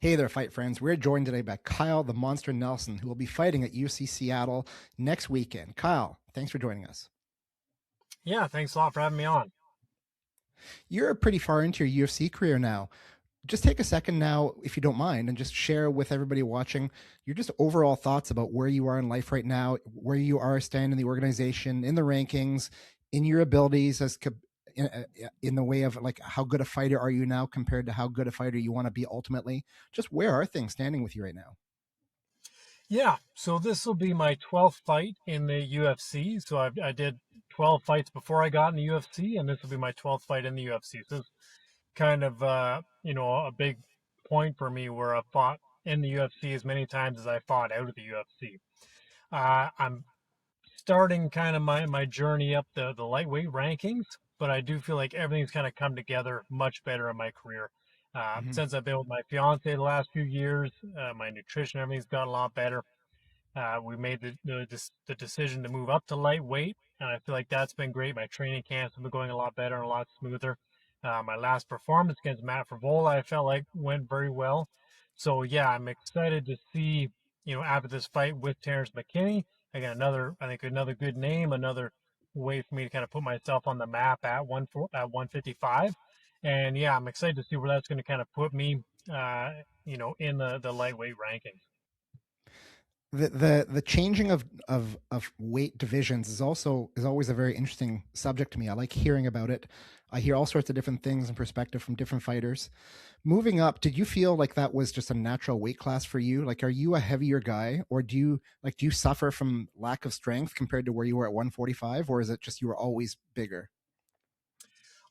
Hey there, fight friends. We're joined today by Kyle the Monster Nelson, who will be fighting at UFC Seattle next weekend. Kyle, thanks for joining us. Yeah, thanks a lot for having me on. You're pretty far into your UFC career now. Just take a second now, if you don't mind, and just share with everybody watching your just overall thoughts about where you are in life right now, where you are standing in the organization, in the rankings, in your abilities in the way of like how good a fighter are you now compared to how good a fighter you want to be ultimately. Just where are things standing with you right now? Yeah, so this will be my 12th fight in the UFC. So I did 12 fights before I got in the UFC, and this will be my 12th fight in the UFC. So it's kind of, a big point for me where I fought in the UFC as many times as I fought out of the UFC. I'm starting kind of my journey up the lightweight rankings, but I do feel like everything's kind of come together much better in my career. Mhm. Since I've been with my fiance the last few years, my nutrition, everything's gotten a lot better. We made the decision to move up to lightweight, and I feel like that's been great. My training camps have been going a lot better and a lot smoother. My last performance against Matt Frivola, I felt like went very well. So yeah, I'm excited to see, after this fight with Terrance McKinney, I think another good name, another way for me to kind of put myself on the map at 155. And yeah, I'm excited to see where that's going to kind of put me, in the lightweight rankings. The changing of weight divisions is always a very interesting subject to me. I like hearing about it. I hear all sorts of different things and perspective from different fighters. Moving up, did you feel like that was just a natural weight class for you? Like, are you a heavier guy, or do you suffer from lack of strength compared to where you were at 145, or is it just you were always bigger?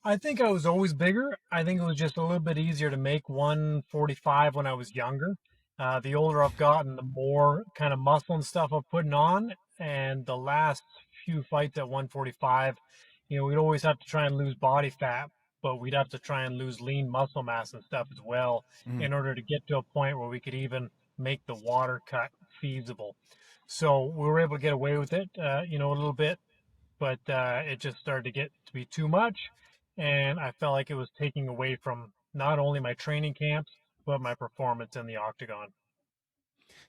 I think I was always bigger. I think it was just a little bit easier to make 145 when I was younger. The older I've gotten, the more kind of muscle and stuff I'm putting on. And the last few fights at 145, we'd always have to try and lose body fat, but we'd have to try and lose lean muscle mass and stuff as well Mhm. in order to get to a point where we could even make the water cut feasible. So we were able to get away with it, a little bit, but it just started to get to be too much, and I felt like it was taking away from not only my training camps but my performance in the octagon.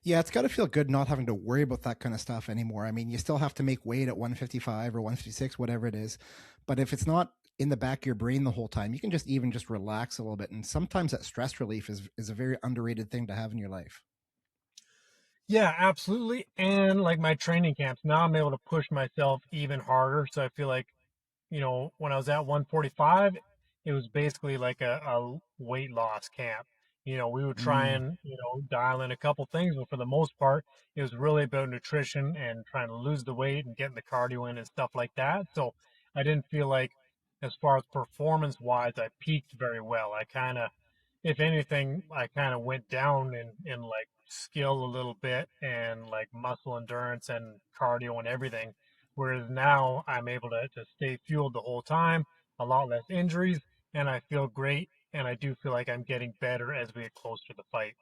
Yeah, it's got to feel good not having to worry about that kind of stuff anymore. I mean, you still have to make weight at 155 or 156, whatever it is. But if it's not in the back of your brain the whole time, you can just even just relax a little bit. And sometimes that stress relief is a very underrated thing to have in your life. Yeah, absolutely. And like my training camps, now I'm able to push myself even harder. So I feel like, when I was at 145, it was basically like a weight loss camp. We would try Mm. and, dial in a couple things, but for the most part, it was really about nutrition and trying to lose the weight and getting the cardio in and stuff like that. So I didn't feel like, as far as performance wise, I peaked very well. I kind of, if anything, I kind of went down in like skill a little bit and like muscle endurance and cardio and everything. Whereas now I'm able to stay fueled the whole time, a lot less injuries, and I feel great. And I do feel like I'm getting better as we get closer to the fight.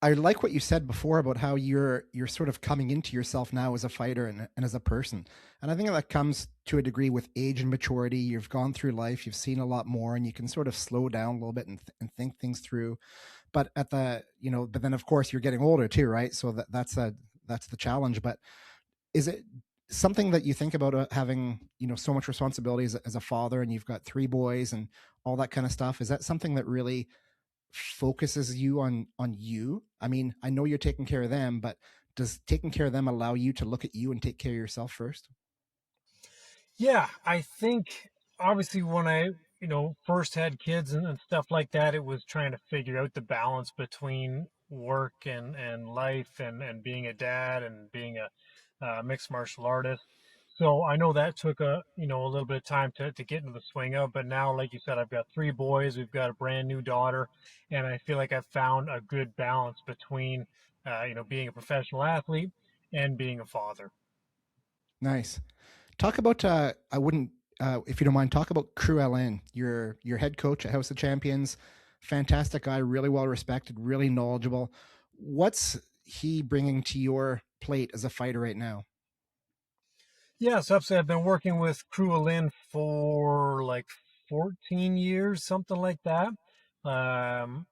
I like what you said before about how you're sort of coming into yourself now as a fighter and as a person. And I think that comes to a degree with age and maturity. You've gone through life, you've seen a lot more, and you can sort of slow down a little bit and think things through. But but then of course you're getting older too, right? So that's the challenge. But is it something that you think about having so much responsibility as a father, and you've got three boys and all that kind of stuff? Is that something that really focuses you on you? I mean, I know you're taking care of them, but does taking care of them allow you to look at you and take care of yourself first? Yeah, I think obviously when I, first had kids and stuff like that, it was trying to figure out the balance between work and life and being a dad and being a mixed martial artist. So I know that took a little bit of time to get into the swing of, but now, like you said, I've got three boys, we've got a brand new daughter, and I feel like I've found a good balance between, being a professional athlete and being a father. Nice. Talk about I wouldn't if you don't mind, talk about Crew LN, your head coach at House of Champions. Fantastic guy, really well respected, really knowledgeable. What's he bringing to your plate as a fighter right now? Yeah, so I've been working with Crew Lynn for like 14 years, something like that. Um,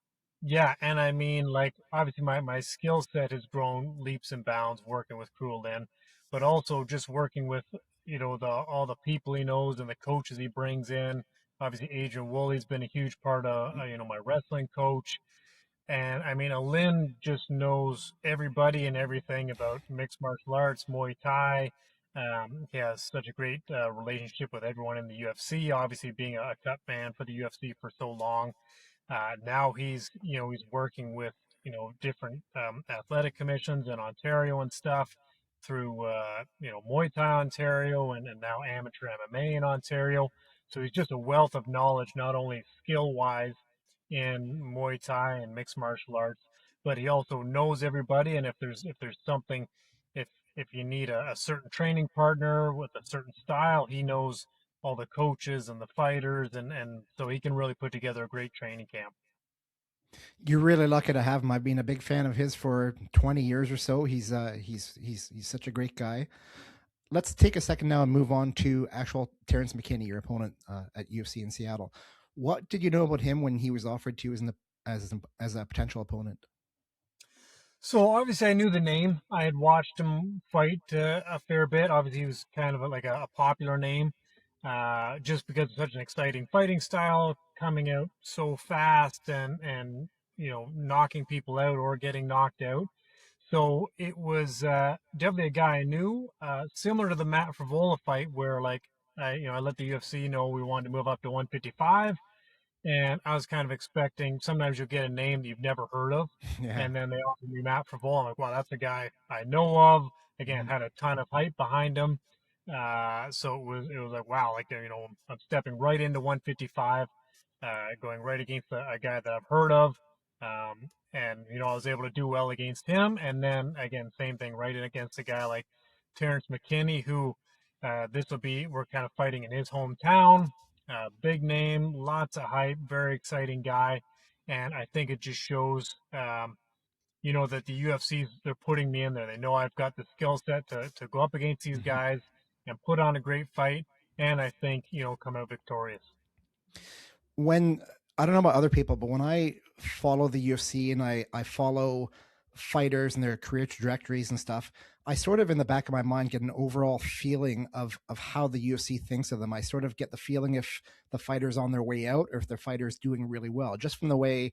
Yeah, and I mean, like, obviously my skill set has grown leaps and bounds working with Cruel Lynn, but also just working with, the all the people he knows and the coaches he brings in. Obviously, Adrian Woolley's been a huge part of, my wrestling coach. And I mean, Lynn just knows everybody and everything about mixed martial arts, Muay Thai. He has such a great relationship with everyone in the UFC, obviously being a cut man for the UFC for so long. Now he's working with, different athletic commissions in Ontario and stuff through, Muay Thai Ontario and now amateur MMA in Ontario. So he's just a wealth of knowledge, not only skill wise in Muay Thai and mixed martial arts, but he also knows everybody. And if there's something, if if you need a certain training partner with a certain style, he knows all the coaches and the fighters, and so he can really put together a great training camp. You're really lucky to have him. I've been a big fan of his for 20 years or so. He's such a great guy. Let's take a second now and move on to actual Terrance McKinney, your opponent at UFC in Seattle. What did you know about him when he was offered to you as a potential opponent? So obviously I knew the name. I had watched him fight a fair bit. Obviously he was kind of like a popular name, just because of such an exciting fighting style, coming out so fast and knocking people out or getting knocked out. So it was definitely a guy I knew, similar to the Matt Frivola fight, where like I let the UFC know we wanted to move up to 155, and I was kind of expecting sometimes you'll get a name that you've never heard of, Yeah. and then they offer me Matt Frivola. I'm like, wow, that's a guy I know of. Again, Mhm. had a ton of hype behind him. So it was like, wow, like I'm stepping right into 155, going right against a guy that I've heard of. And I was able to do well against him. And then again, same thing, right in against a guy like Terrance McKinney, who we're kind of fighting in his hometown. Big name, lots of hype, very exciting guy, and I think it just shows, that the UFC, they're putting me in there. They know I've got the skill set to go up against these Mhm. guys and put on a great fight, and I think come out victorious. When I don't know about other people, but when I follow the UFC and I follow fighters and their career trajectories and stuff, I sort of in the back of my mind get an overall feeling of how the UFC thinks of them. I sort of get the feeling if the fighter's on their way out or if the fighter's doing really well, just from the way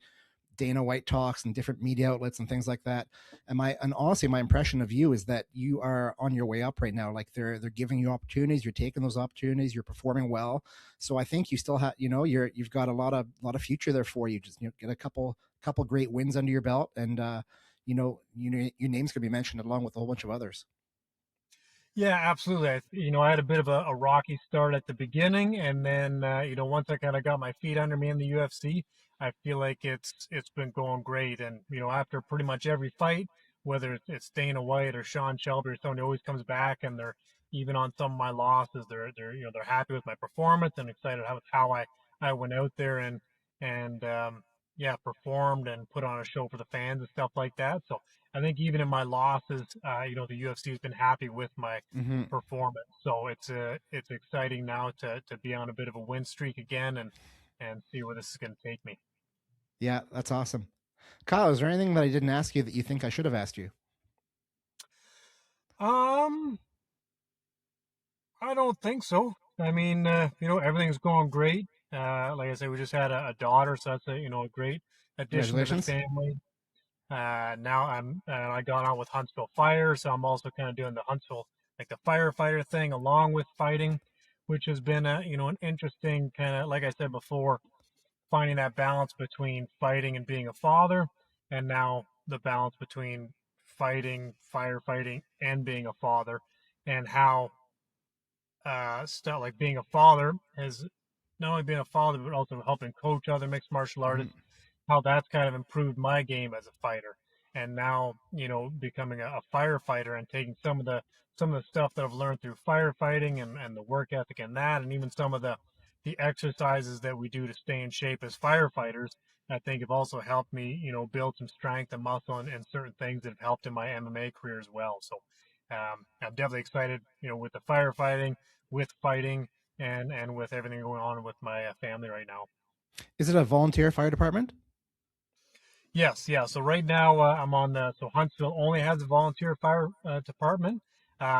Dana White talks and different media outlets and things like that. And honestly, my impression of you is that you are on your way up right now. Like they're giving you opportunities, you're taking those opportunities, you're performing well. So I think you still have, you've got a lot of future there for you. Just get a couple great wins under your belt, and your name's gonna be mentioned along with a whole bunch of others. Yeah, absolutely. I had a bit of a rocky start at the beginning, and then once I kind of got my feet under me in the UFC, I feel like it's been going great. And after pretty much every fight, whether it's Dana White or Sean Shelby or somebody always comes back, and they're even on some of my losses, they're happy with my performance and excited how I went out there and yeah, performed and put on a show for the fans and stuff like that. So I think even in my losses, the UFC has been happy with my Mm-hmm. performance. So it's exciting now to be on a bit of a win streak again and see where this is going to take me. Yeah, that's awesome. Kyle, is there anything that I didn't ask you that you think I should have asked you? Um, I don't think so. I mean, everything's going great. Like I said, we just had a daughter, so that's a great addition to the Congratulations. family. Now I got on with Huntsville Fire, so I'm also kind of doing the Huntsville like the firefighter thing along with fighting, which has been an interesting kind of like I said before, finding that balance between fighting and being a father, and now the balance between fighting, firefighting, and being a father, and how stuff like being a father has not only been a father but also helping coach other mixed martial Mm-hmm. artists, how that's kind of improved my game as a fighter. And now, becoming a firefighter and taking some of the stuff that I've learned through firefighting and the work ethic and that, and even some of the exercises that we do to stay in shape as firefighters, I think have also helped me, build some strength and muscle and certain things that have helped in my MMA career as well. So I'm definitely excited, with the firefighting, with fighting, and with everything going on with my family right now. Is it a volunteer fire department? Yes, yeah. So right now I'm on the so Huntsville only has a volunteer fire department,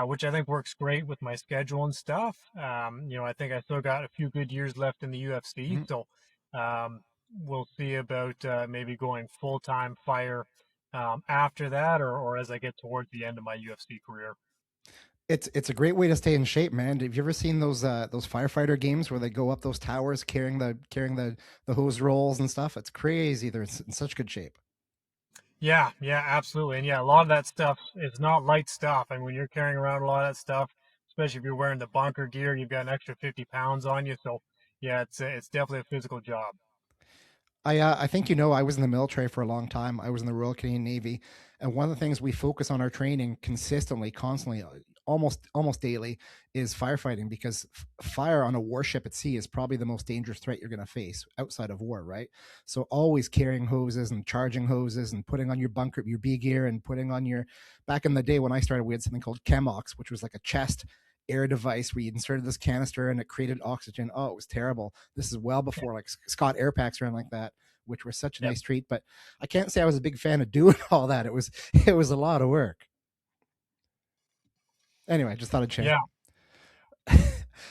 which I think works great with my schedule and stuff. I think I still got a few good years left in the UFC, Mhm. so um, we'll see about maybe going full time fire after that, or as I get towards the end of my UFC career. It's a great way to stay in shape, man. Have you ever seen those firefighter games where they go up those towers carrying the hose rolls and stuff? It's crazy. They're in such good shape. Yeah, yeah, absolutely. And yeah, a lot of that stuff is not light stuff. I mean, when you're carrying around a lot of that stuff, especially if you're wearing the bunker gear, you've got an extra 50 pounds on you. So yeah, it's definitely a physical job. I think I was in the military for a long time. I was in the Royal Canadian Navy, and one of the things we focus on our training consistently, constantly, almost daily, is firefighting because fire on a warship at sea is probably the most dangerous threat you're going to face outside of war, right? So always carrying hoses and charging hoses and putting on your B gear and putting on your. Back in the day when I started, we had something called Chemox, which was like a chest air device where you inserted this canister and it created oxygen. Oh, it was terrible. This is well before like Scott air packs or anything like that, which was such a Yep. nice treat. But I can't say I was a big fan of doing all that. It was a lot of work. Anyway, just thought I'd share. Yeah.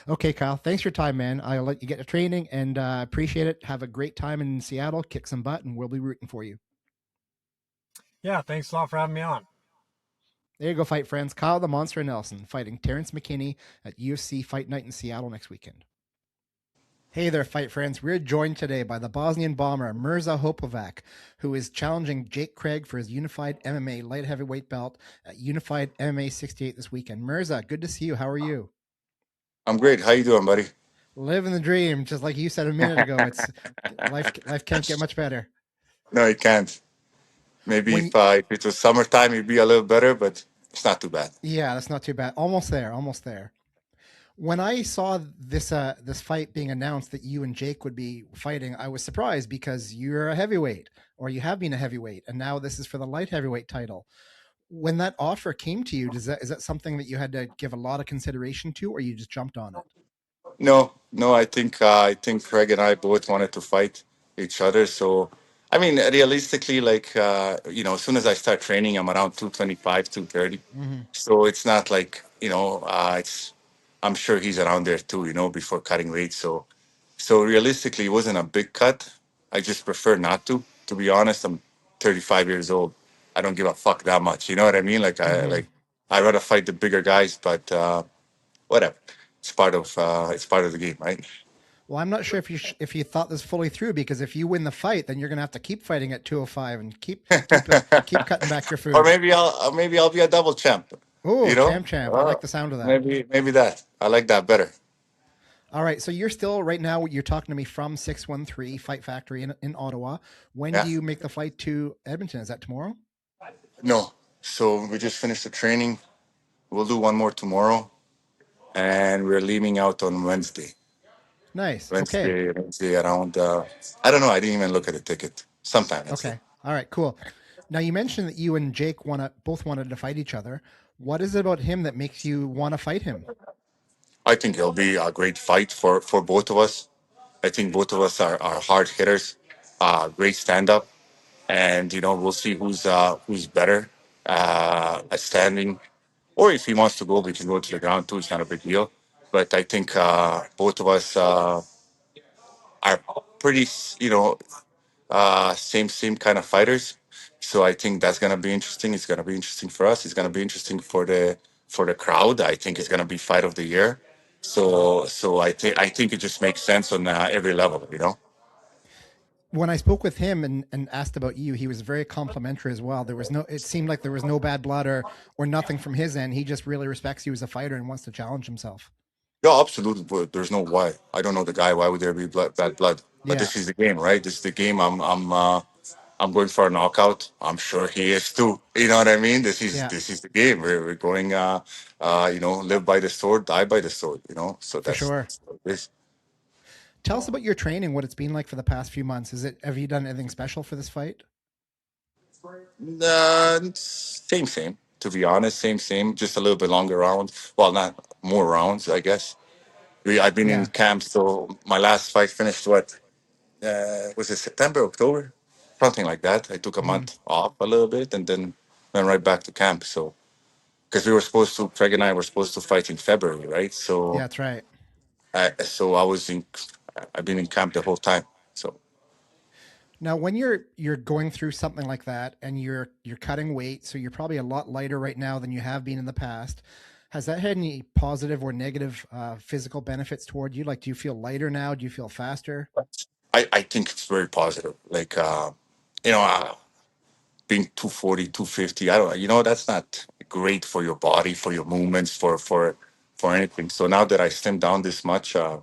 Okay, Kyle. Thanks for your time, man. I'll let you get to training and appreciate it. Have a great time in Seattle. Kick some butt, and we'll be rooting for you. Yeah. Thanks a lot for having me on. There you go, fight friends. Kyle the Monster Nelson fighting Terrance McKinney at UFC Fight Night in Seattle next weekend. Hey there, fight friends. We're joined today by the Bosnian bomber Mirza Hopovac, who is challenging Jake Craig for his Unified MMA Light Heavyweight belt at Unified MMA 68 this weekend. Mirza, good to see you. How are you? I'm great. How you doing, buddy? Living the dream, just like you said a minute ago. It's life. Life can't get much better. No, you can't. Maybe When if it was summertime, it'd be a little better, but it's not too bad. Yeah, that's not too bad. Almost there. Almost there. When I saw this fight being announced that you and Jake would be fighting, I was surprised because you're a heavyweight, or you have been a heavyweight, and now this is for the light heavyweight title. When that offer came to you, is that something that you had to give a lot of consideration to, or you just jumped on it? No, no. I think Craig and I both wanted to fight each other. So, I mean, realistically, like as soon as I start training, I'm around 225, 230. Hmm. So it's not like it's. I'm sure he's around there too. Before cutting weight. So realistically, it wasn't a big cut. I just prefer not to. To be honest, I'm 35 years old. I don't give a fuck that much. You know what I mean? Like Hmm. I rather fight the bigger guys, but whatever. It's part of the game, right? Well, I'm not sure if you thought this fully through, because if you win the fight, then you're going to have to keep fighting at 205 and keep cutting back your Or food. maybe I'll be a double champ. Oh, You know, champ! I like the sound of that. maybe that. I like that better. All right, so you're still right now. You're talking to me from 613 Fight Factory in Ottawa. When do Yeah. you make the flight to Edmonton? Is that tomorrow? No. So we just finished the training. We'll do one more tomorrow, and we're leaving out on Wednesday. Nice. Okay. Wednesday around. I don't know. I didn't even look at the ticket. Sometime. That's it. Okay. All right. Cool. Now you mentioned that you and Jake both wanted to fight each other. What is it about him that makes you want to fight him? I think it'll be a great fight for both of us. I think both of us are hard hitters, great stand up, and we'll see who's better at standing. Or if he wants to go, we can go to the ground too. It's not a big deal. But I think both of us are pretty, same kind of fighters. So I think that's gonna be interesting. It's gonna be interesting for us. It's gonna be interesting for the crowd. I think it's gonna be fight of the year. So I think it just makes sense on every level. When I spoke with him and asked about you, he was very complimentary as well. It seemed like there was no bad blood or nothing from his end. He just really respects you as a fighter and wants to challenge himself. Yeah, absolutely. But there's no why. I don't know the guy. Why would there be bad blood? But Yeah. this is the game, right? This is the game. I'm going for a knockout. I'm sure he is too. You know what I mean? This is Yeah. this is the game. We're going. Live by the sword, die by the sword. So For that's sure. what it is. Tell us about your training, what it's been like for the past few months. Have you done anything special for this fight? Same. To be honest, same. Just a little bit longer rounds. Well, not more rounds, I guess. I've been in Yeah. camp, so my last fight finished what? Was it September, October? something like that. I took a month off a little bit and then went right back to camp. So because Craig and I were supposed to fight in February, right? Yeah, So that's right. I've been in camp the whole time. So Now, when you're going through something like that and you're cutting weight, so you're probably a lot lighter right now than you have been in the past. Has that had any positive or negative physical benefits toward you? Like, do you feel lighter now? Do you feel faster? I think it's very positive. Like, you know, being 240, 250, I don't, that's not great for your body, for your movements, for anything. So now that I slimmed down this much, I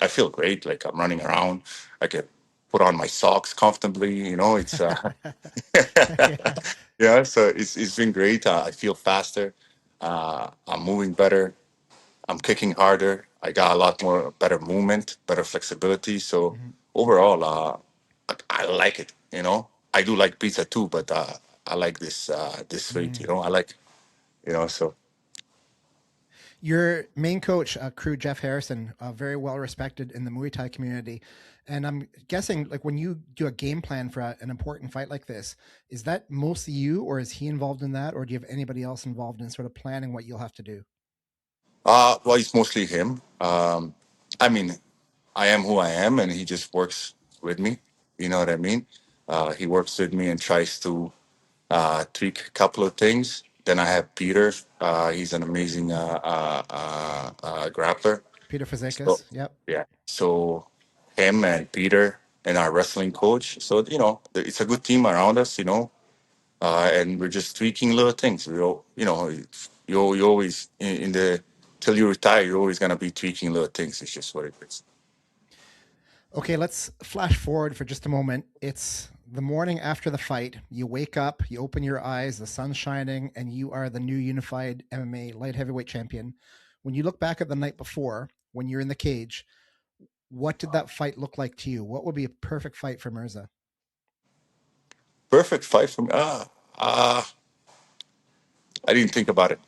feel great. Like I'm running around. I can put on my socks comfortably. It's Yeah. yeah. So it's been great. I feel faster. I'm moving better. I'm kicking harder. I got a lot more better movement, better flexibility. So Mhm. overall, I like it. I do like pizza too, but I like this weight. Mhm. I like so. Your main coach, crew Jeff Harrison, very well respected in the Muay Thai community. And I'm guessing, like, when you do a game plan for an important fight like this, is that mostly you, or is he involved in that, or do you have anybody else involved in sort of planning what you'll have to do? Well, it's mostly him. I mean, I am who I am, and he just works with me. You know what I mean? He works with me and tries to tweak a couple of things. Then I have Peter. He's an amazing grappler. Peter So Fazekas. Yep. yeah, so him and Peter and our wrestling coach. So it's a good team around us. And we're just tweaking little things. You always in the till you retire, you're always gonna be tweaking little things. It's just what it is. Okay, let's flash forward for just a moment. It's the morning after the fight. You wake up, you open your eyes, the sun's shining, and you are the new Unified MMA Light Heavyweight champion. When you look back at the night before, when you're in the cage, what did that fight look like to you? What would be a perfect fight for Mirza? Perfect fight for me. I didn't think about it.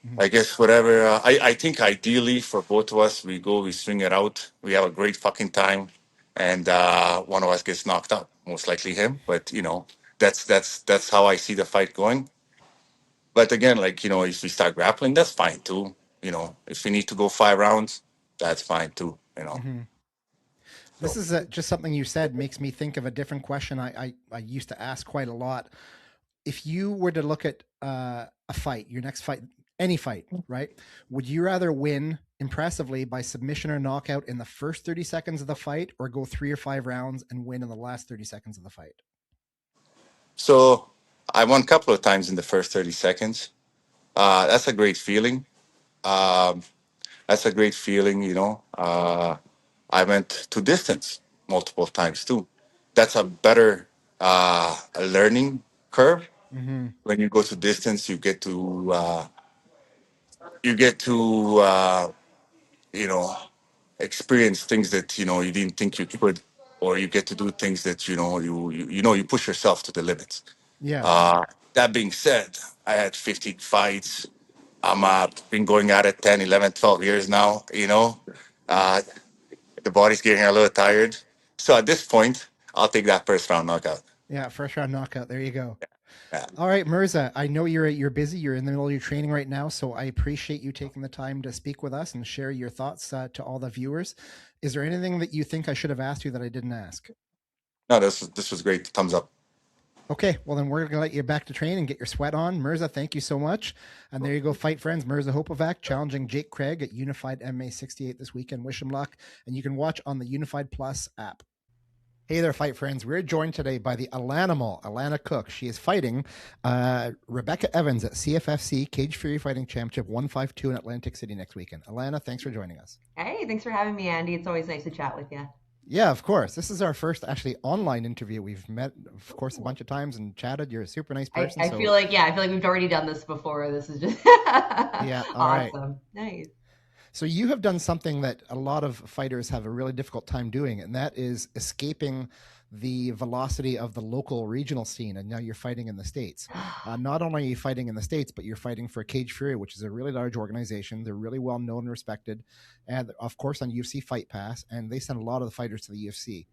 Mhm. I guess whatever. I think ideally for both of us, we swing it out. We have a great fucking time, and one of us gets knocked out. Most likely him, but that's how I see the fight going. But again, like if we start grappling, that's fine too. If we need to go 5 rounds, that's fine too. Mhm. This So is just something you said makes me think of a different question I used to ask quite a lot. If you were to look at a fight, your next fight, any fight, right? Would you rather win impressively by submission or knockout in the first 30 seconds of the fight, or go 3 or 5 rounds and win in the last 30 seconds of the fight? so I won a couple of times in the first 30 seconds. That's a great feeling. Um, that's a great feeling. I went to distance multiple times too. That's a better learning curve. Mm-hmm. When you go to distance, you get to you know experience things that you didn't think you could, or you get to do things that you push yourself to the limits. Yeah. That being said, I had 50 fights. I'm been going at it 10, 11, 12 years now. Uh, the body's getting a little tired. So at this point, I'll take that first round knockout. Yeah. First round knockout. There you go. Yeah. All right, Mirza, I know you're busy. You're in the middle of your training right now, so I appreciate you taking the time to speak with us and share your thoughts to all the viewers. Is there anything that you think I should have asked you that I didn't ask? No, this was great. Thumbs up. Okay, well then we're gonna let you back to train and get your sweat on. Mirza, thank you so much. And there you go, fight friends. Mirza Hopovac challenging Jake Craig at Unified MMA 68 this weekend. Wish him luck, and you can watch on the Unified Plus app. Hey there, fight friends. We're joined today by the Alana Cook. She is fighting Rebecca Evans at CFFC Cage Fury Fighting Championship 152 in Atlantic City next weekend. Alana, thanks for joining us. Hey, thanks for having me, Andy. It's always nice to chat with you. Yeah, of course. This is our first actually online interview. We've met, of course, a bunch of times and chatted. You're a super nice person. I feel like, we've already done this before. This is just yeah, all right. awesome. Nice. So you have done something that a lot of fighters have a really difficult time doing, and that is escaping the velocity of the local regional scene, and now you're fighting in the States. Not only are you fighting in the States, but you're fighting for Cage Fury, which is a really large organization. They're really well known and respected, and of course on UFC Fight Pass, and they send a lot of the fighters to the UFC.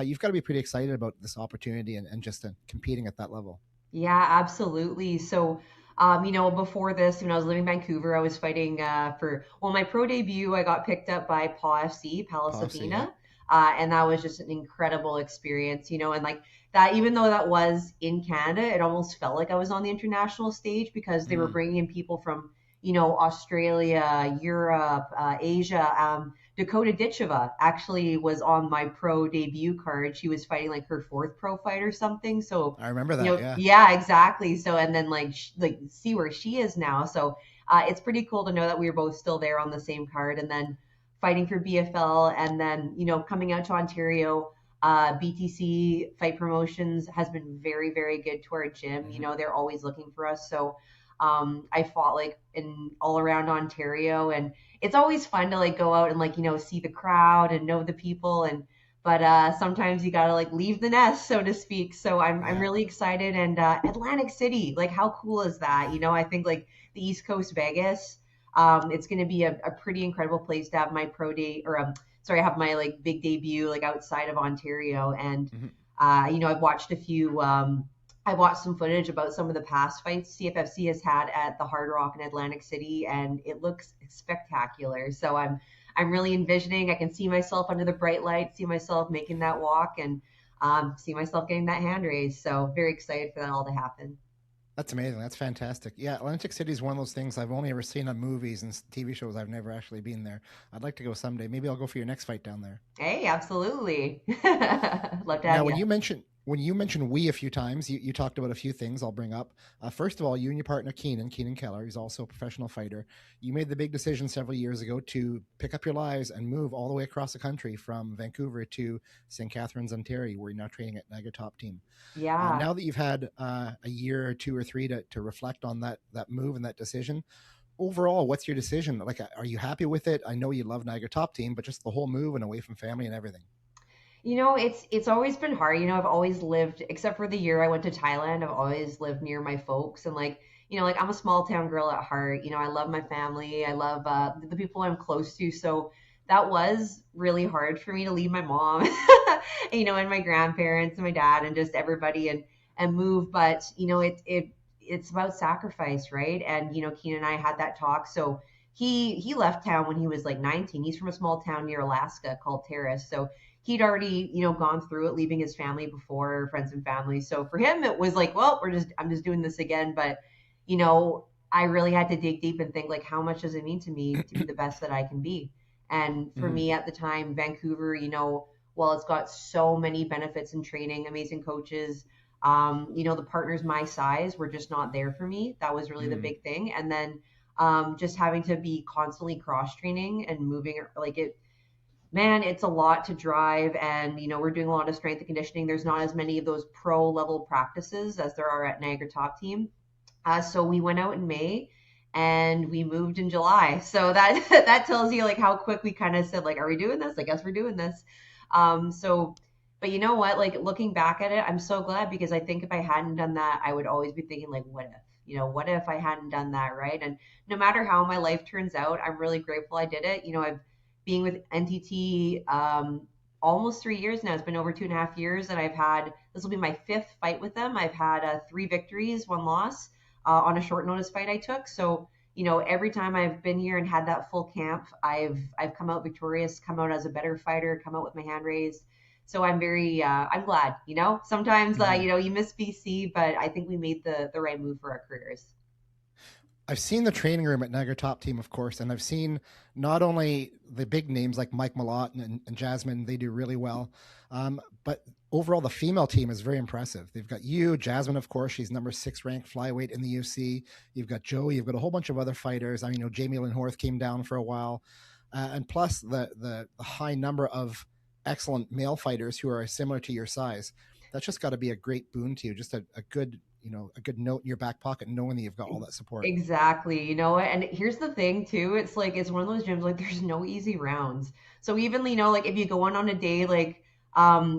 You've got to be pretty excited about this opportunity and just competing at that level. Yeah, absolutely. So, before this, when I was living in Vancouver, I was fighting my pro debut, I got picked up by PAW FC, Policy, yeah. Palasafina. And that was just an incredible experience, and like that, even though that was in Canada, it almost felt like I was on the international stage because they were bringing in people from, Australia, Europe, Asia. Dakota Ditcheva actually was on my pro debut card. She was fighting like her fourth pro fight or something. So I remember that. yeah, exactly. So and then see where she is now. So it's pretty cool to know that we were both still there on the same card, and then fighting for BFL, and then coming out to Ontario. BTC Fight Promotions has been very, very good to our gym. They're always looking for us. So I fought like in all around Ontario, and it's always fun to like go out and see the crowd and know the people, but sometimes you gotta like leave the nest, so to speak. So I'm really excited. And Atlantic City, like how cool is that? I think like the East Coast Vegas, it's going to be a pretty incredible place to have my pro day, or have my like big debut like outside of Ontario. And I've watched I watched some footage about some of the past fights CFFC has had at the Hard Rock in Atlantic City, and it looks spectacular. So I'm really envisioning, I can see myself under the bright light, see myself making that walk, and see myself getting that hand raised. So very excited for that all to happen. That's amazing. That's fantastic. Yeah, Atlantic City is one of those things I've only ever seen on movies and TV shows. I've never actually been there. I'd like to go someday. Maybe I'll go for your next fight down there. Hey, absolutely. Love to have Now, when you mentioned we a few times, you talked about a few things I'll bring up. First of all, you and your partner Keenan Keller, he's also a professional fighter. You made the big decision several years ago to pick up your lives and move all the way across the country from Vancouver to St. Catharines, Ontario, where you're now training at Niagara Top Team. Yeah. Now that you've had a year or two or three to reflect on that move and that decision, overall, what's your decision? Like, are you happy with it? I know you love Niagara Top Team, but just the whole move and away from family and everything. It's always been hard. I've always lived, except for the year I went to Thailand, I've always lived near my folks. And I'm a small town girl at heart. I love my family. I love the people I'm close to. So that was really hard for me to leave my mom, and my grandparents and my dad and just everybody and move. But, it's about sacrifice, right? And, Keenan and I had that talk. So he left town when he was like 19. He's from a small town near Alaska called Terrace. So he'd already, gone through it, leaving his family before, friends and family. So for him, it was like, well, I'm just doing this again. But, I really had to dig deep and think like, how much does it mean to me to be the best that I can be? And for me at the time, Vancouver, while it's got so many benefits in training, amazing coaches, the partners my size were just not there for me. That was really the big thing. And then just having to be constantly cross training and moving it's a lot to drive, and we're doing a lot of strength and conditioning. There's not as many of those pro level practices as there are at Niagara Top Team. So we went out in May and we moved in July. So that tells you like how quick we kind of said like, are we doing this? I guess we're doing this. But you know what, like looking back at it, I'm so glad, because I think if I hadn't done that, I would always be thinking like, what if? What if I hadn't done that, right? And no matter how my life turns out, I'm really grateful I did it. I've been with NTT almost 3 years now. It's been over 2.5 years, and this will be my 5th fight with them. I've had 3 victories, 1 loss on a short notice fight I took. So, every time I've been here and had that full camp, I've come out victorious, come out as a better fighter, come out with my hand raised. So I'm I'm glad, sometimes, you miss BC, but I think we made the right move for our careers. I've seen the training room at Niagara Top Team, of course, and I've seen not only the big names like Mike Malott and Jasmine, they do really well, but overall the female team is very impressive. They've got you, Jasmine, of course, she's number 6 ranked flyweight in the UFC. You've got Joey, you've got a whole bunch of other fighters. I mean, Jamie Lynn Horth came down for a while, and plus the high number of excellent male fighters who are similar to your size. That's just got to be a great boon to you, just a good a good note in your back pocket, knowing that you've got all that support. Exactly. And here's the thing too. It's one of those gyms, like there's no easy rounds. So even, like if you go on a day, like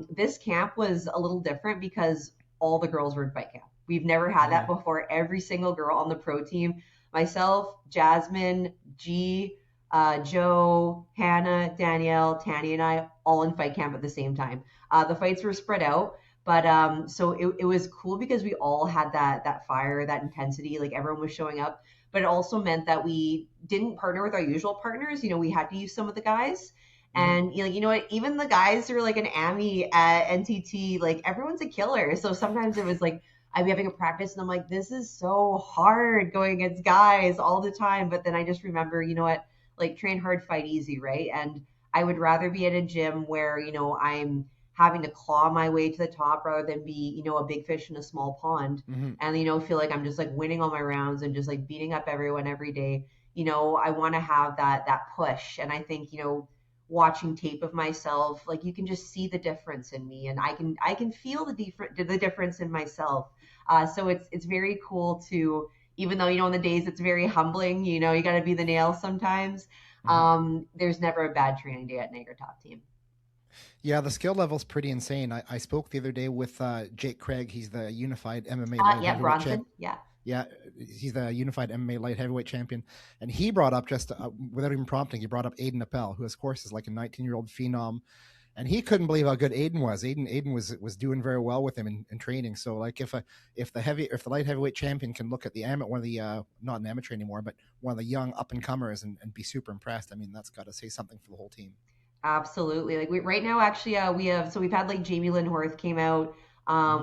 This camp was a little different because all the girls were in fight camp. We've never had that before. Every single girl on the pro team, myself, Jasmine, G, Joe, Hannah, Danielle, Tanny, and I, all in fight camp at the same time. The fights were spread out, but so it was cool because we all had that fire, that intensity. Like everyone was showing up, but it also meant that we didn't partner with our usual partners. You know, we had to use some of the guys. And you know what? Even the guys who are like an AMI at NTT, like everyone's a killer. So sometimes it was like I'd be having a practice and I'm like, this is so hard going against guys all the time. But then I just remember, you know what? Like train hard, fight easy, right? And I would rather be at a gym where, you know, I'm having to claw my way to the top rather than be, you know, a big fish in a small pond. And, you know, feel like I'm just like winning all my rounds and just like beating up everyone every day. You know, I want to have that push. And I think, you know, watching tape of myself, like you can just see the difference in me, and I can feel the difference in myself. So it's very cool to, even though, you know, in the days it's very humbling, you know, you got to be the nail sometimes. There's never a bad training day at Niagara Top Team. Yeah, the skill level's pretty insane. I spoke the other day with Jake Craig. He's the Unified MMA Light Heavyweight Bronson. champ. Yeah, he's the Unified MMA Light Heavyweight champion. And he brought up, just without even prompting, he brought up Aiden Appel, who, of course, is like a 19-year-old phenom. And he couldn't believe how good Aiden was. Aiden was doing very well with him in training. So, like, if the light heavyweight champion can look at the one of the not an amateur anymore, but one of the young up and comers and be super impressed, I mean, that's got to say something for the whole team. Absolutely. Like right now, actually, we've had like Jamie Lynn Horth came out.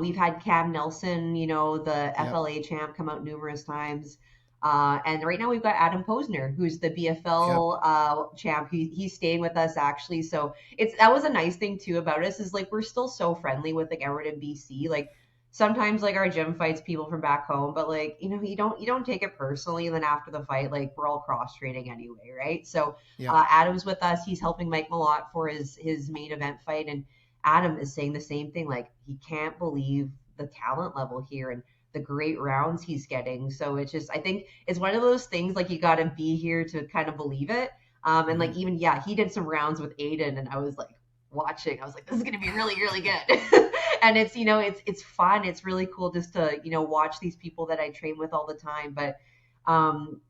We've had Cam Nelson, you know, the FLA champ, come out numerous times. And right now we've got Adam Posner, who's the BFL champ. He's staying with us actually. So that was a nice thing too about us, is like we're still so friendly with like everyone in BC. Like sometimes like our gym fights people from back home, but like, you know, you don't take it personally. And then after the fight, like we're all cross training anyway, right? So Adam's with us. He's helping Mike Malott for his main event fight, and Adam is saying the same thing. Like he can't believe the talent level here and the great rounds he's getting. So it's just, I think it's one of those things, like you got to be here to kind of believe it. And like even he did some rounds with Aiden, and I was like watching. I was like, this is going to be really, really good. And it's, you know, it's fun. It's really cool just to, you know, watch these people that I train with all the time. But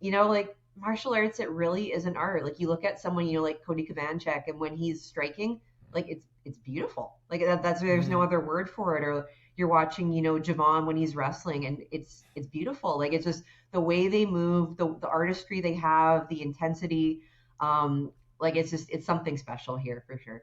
you know, like martial arts, it really is an art. Like you look at someone, you know, like Cody Kovanchek, and when he's striking, like it's beautiful. Like that's there's no other word for it. Or you're watching, you know, Javon when he's wrestling, and it's beautiful. Like it's just the way they move, the artistry they have, the intensity. Like it's something special here for sure.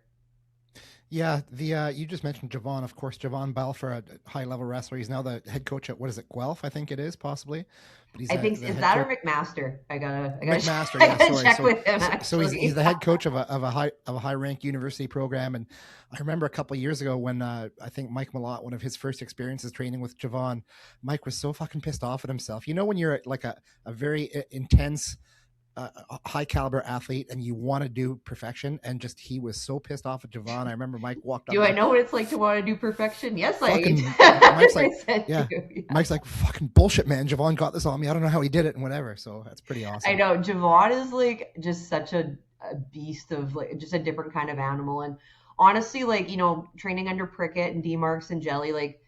Yeah, the you just mentioned Javon, of course. Javon Balfour, a high-level wrestler. He's now the head coach at, what is it, Guelph? I think it is, possibly. But he's I think is that or McMaster? I gotta McMaster. I gotta check with him. So he's the head coach of a high-ranked university program. And I remember a couple of years ago when I think Mike Malott, one of his first experiences training with Javon, Mike was so fucking pissed off at himself. You know, when you're like a very intense, high caliber athlete and you want to do perfection, and just he was so pissed off at Javon. I remember Mike walked up. Do I know what it's like to want to do perfection? Yes, Mike's like, Mike's like, fucking bullshit, man. Javon got this on me. I don't know how he did it and whatever. So that's pretty awesome. I know Javon is like just such a beast of like just a different kind of animal. And honestly, like, you know, training under Prickett and D-Marks and Jelly, like,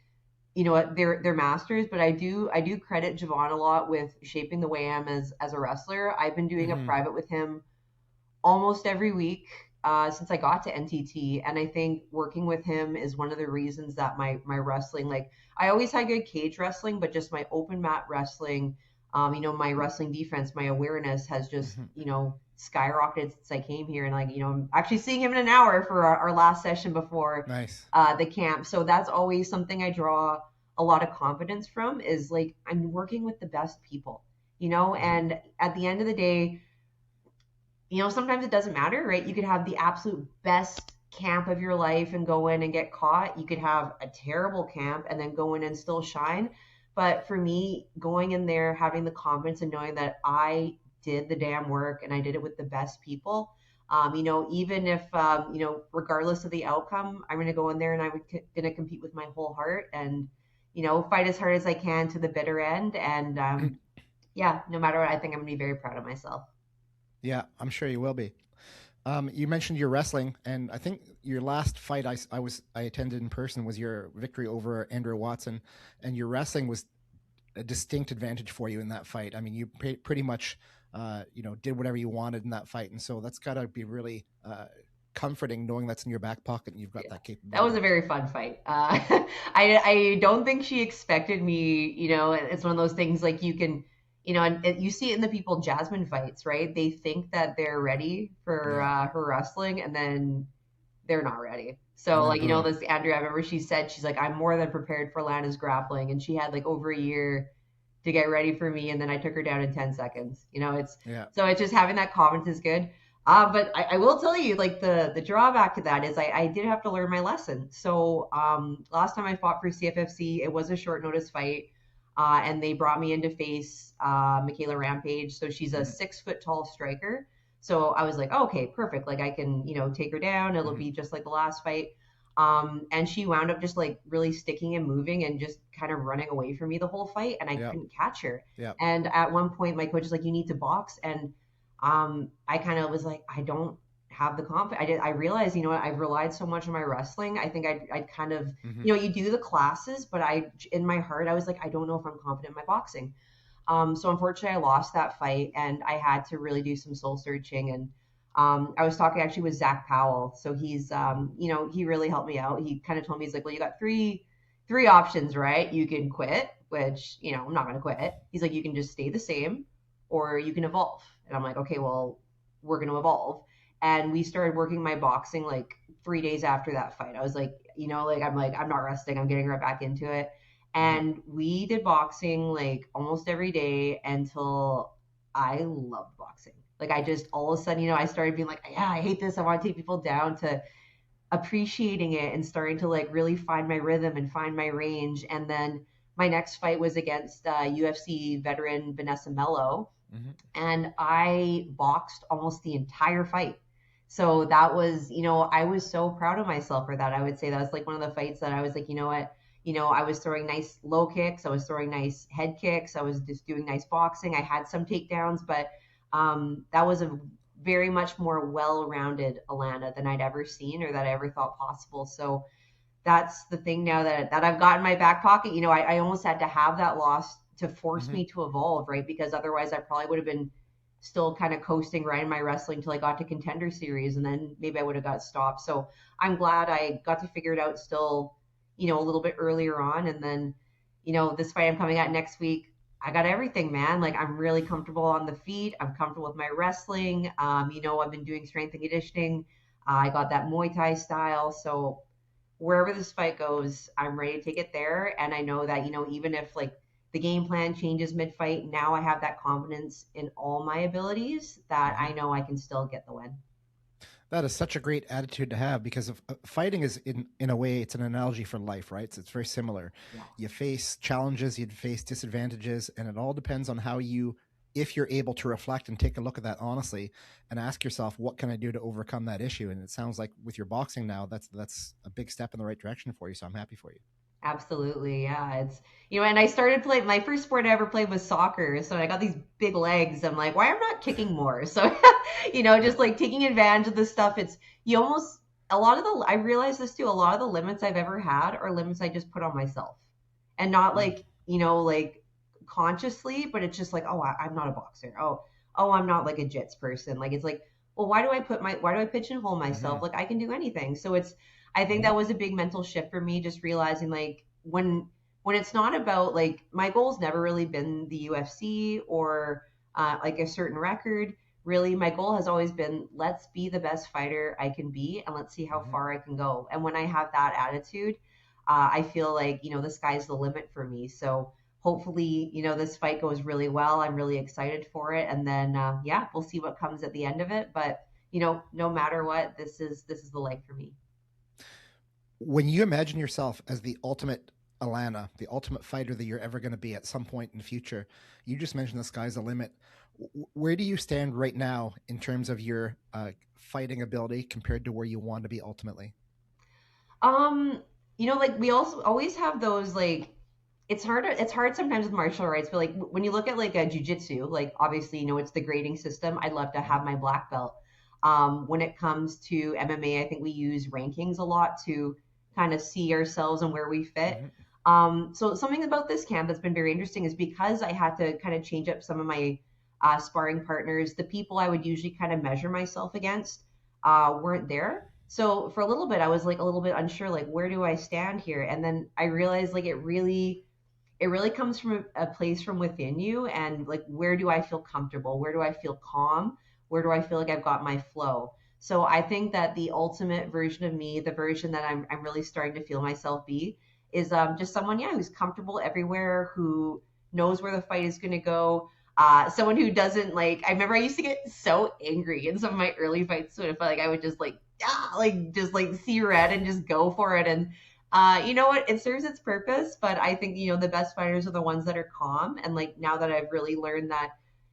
you know what, they're masters, but I do credit Javon a lot with shaping the way I am as a wrestler. I've been doing a private with him almost every week since I got to NTT, and I think working with him is one of the reasons that my wrestling, like I always had good cage wrestling, but just my open mat wrestling, you know, my wrestling defense, my awareness has just you know skyrocketed since I came here. And like, you know, I'm actually seeing him in an hour for our last session before the camp. So that's always something I draw a lot of confidence from, is like I'm working with the best people, you know. And at the end of the day, you know, sometimes it doesn't matter, right? You could have the absolute best camp of your life and go in and get caught. You could have a terrible camp and then go in and still shine. But for me, going in there, having the confidence and knowing that I did the damn work and I did it with the best people, you know, even if, you know, regardless of the outcome, I'm going to go in there and I'm going to compete with my whole heart and, you know, fight as hard as I can to the bitter end. And yeah, no matter what, I think I'm going to be very proud of myself. Yeah, I'm sure you will be. You mentioned your wrestling, and I think your last fight I attended in person was your victory over Andrew Watson, and your wrestling was a distinct advantage for you in that fight. I mean, you pretty much, did whatever you wanted in that fight, and so that's got to be really comforting knowing that's in your back pocket and you've got that capability. That was a very fun fight. I don't think she expected me. It's one of those things like you can, and you see it in the people Jasmine fights, right? They think that they're ready for her wrestling, and then they're not ready. So like, this Andrea, I remember she said, she's like, I'm more than prepared for Lana's grappling, and she had like over a year to get ready for me, and then I took her down in 10 seconds. So it's just having that confidence is good. But I will tell you, like the drawback to that is I did have to learn my lesson. So last time I fought for CFFC, it was a short notice fight, and they brought me in to face Michaela Rampage. So she's a 6 foot tall striker. So I was like, oh, okay, perfect. Like I can, take her down. It'll be just like the last fight. And she wound up just like really sticking and moving and just kind of running away from me the whole fight, and I couldn't catch her. And at one point, my coach is like, you need to box, and I kind of was like, I don't have the confidence. I realized, I've relied so much on my wrestling. I think I'd kind of, you do the classes, but in my heart, I was like, I don't know if I'm confident in my boxing. So unfortunately I lost that fight, and I had to really do some soul searching. And I was talking actually with Zach Powell. So he's, he really helped me out. He kind of told me, he's like, well, you got three options, right? You can quit, which, I'm not going to quit. He's like, you can just stay the same, or you can evolve. And I'm like, okay, well, we're going to evolve. And we started working my boxing like 3 days after that fight. I was like, I'm not resting. I'm getting right back into it. And we did boxing like almost every day until I loved boxing. Like I just, all of a sudden, I started being like, yeah, I hate this. I want to take people down, to appreciating it and starting to like really find my rhythm and find my range. And then my next fight was against UFC veteran Vanessa Mello. And I boxed almost the entire fight. So that was, I was so proud of myself for that. I would say that was like one of the fights that I was like, you know what, I was throwing nice low kicks. I was throwing nice head kicks. I was just doing nice boxing. I had some takedowns, but that was a very much more well-rounded Alana than I'd ever seen or that I ever thought possible. So that's the thing now that I've got in my back pocket. I almost had to have that loss to force me to evolve, right? Because otherwise I probably would have been still kind of coasting right in my wrestling till I got to Contender Series, and then maybe I would have got stopped. So I'm glad I got to figure it out still, a little bit earlier on. And then, this fight I'm coming at next week, I got everything, man. Like I'm really comfortable on the feet. I'm comfortable with my wrestling. I've been doing strength and conditioning. I got that Muay Thai style. So wherever this fight goes, I'm ready to take it there. And I know that, even if like the game plan changes mid-fight, now I have that confidence in all my abilities that I know I can still get the win. That is such a great attitude to have, because of fighting is in a way, it's an analogy for life, right? So it's very similar. You face challenges, you face disadvantages, and it all depends on how if you're able to reflect and take a look at that honestly and ask yourself, what can I do to overcome that issue? And it sounds like with your boxing now, that's a big step in the right direction for you. So I'm happy for you. Absolutely. Yeah. It's, and I started playing, my first sport I ever played was soccer. So I got these big legs. I'm like, why am I not kicking more? So, just like taking advantage of this stuff. It's, I realized this too, a lot of the limits I've ever had are limits I just put on myself, and not like, like consciously, but it's just like, oh, I'm not a boxer. Oh, I'm not like a jits person. Like, it's like, well, why do I pigeonhole myself? Like I can do anything. So I think that was a big mental shift for me, just realizing like when it's not about like, my goal's never really been the UFC or like a certain record. Really, my goal has always been, let's be the best fighter I can be, and let's see how far I can go. And when I have that attitude, I feel like, the sky's the limit for me. So hopefully, this fight goes really well. I'm really excited for it. And then, we'll see what comes at the end of it. But, no matter what, this is the life for me. When you imagine yourself as the ultimate Alana, the ultimate fighter that you're ever going to be at some point in the future, you just mentioned the sky's the limit. Where do you stand right now in terms of your fighting ability compared to where you want to be ultimately? Like we also always have those, like, it's hard sometimes with martial arts, but like when you look at like a jiu-jitsu, like obviously, it's the grading system. I'd love to have my black belt. When it comes to MMA, I think we use rankings a lot to kind of see ourselves and where we fit. So something about this camp that's been very interesting is because I had to kind of change up some of my sparring partners, the people I would usually kind of measure myself against weren't there. So for a little bit, I was like a little bit unsure, like where do I stand here? And then I realized like it really comes from a place from within you, and like where do I feel comfortable? Where do I feel calm? Where do I feel like I've got my flow? So I think that the ultimate version of me, the version that I'm really starting to feel myself be, is just someone, yeah, who's comfortable everywhere, who knows where the fight is going to go. Someone who doesn't like. I remember I used to get so angry in some of my early fights. So if like I would just like just like see red and just go for it. And you know what? It serves its purpose, but I think the best fighters are the ones that are calm. And like now that I've really learned that,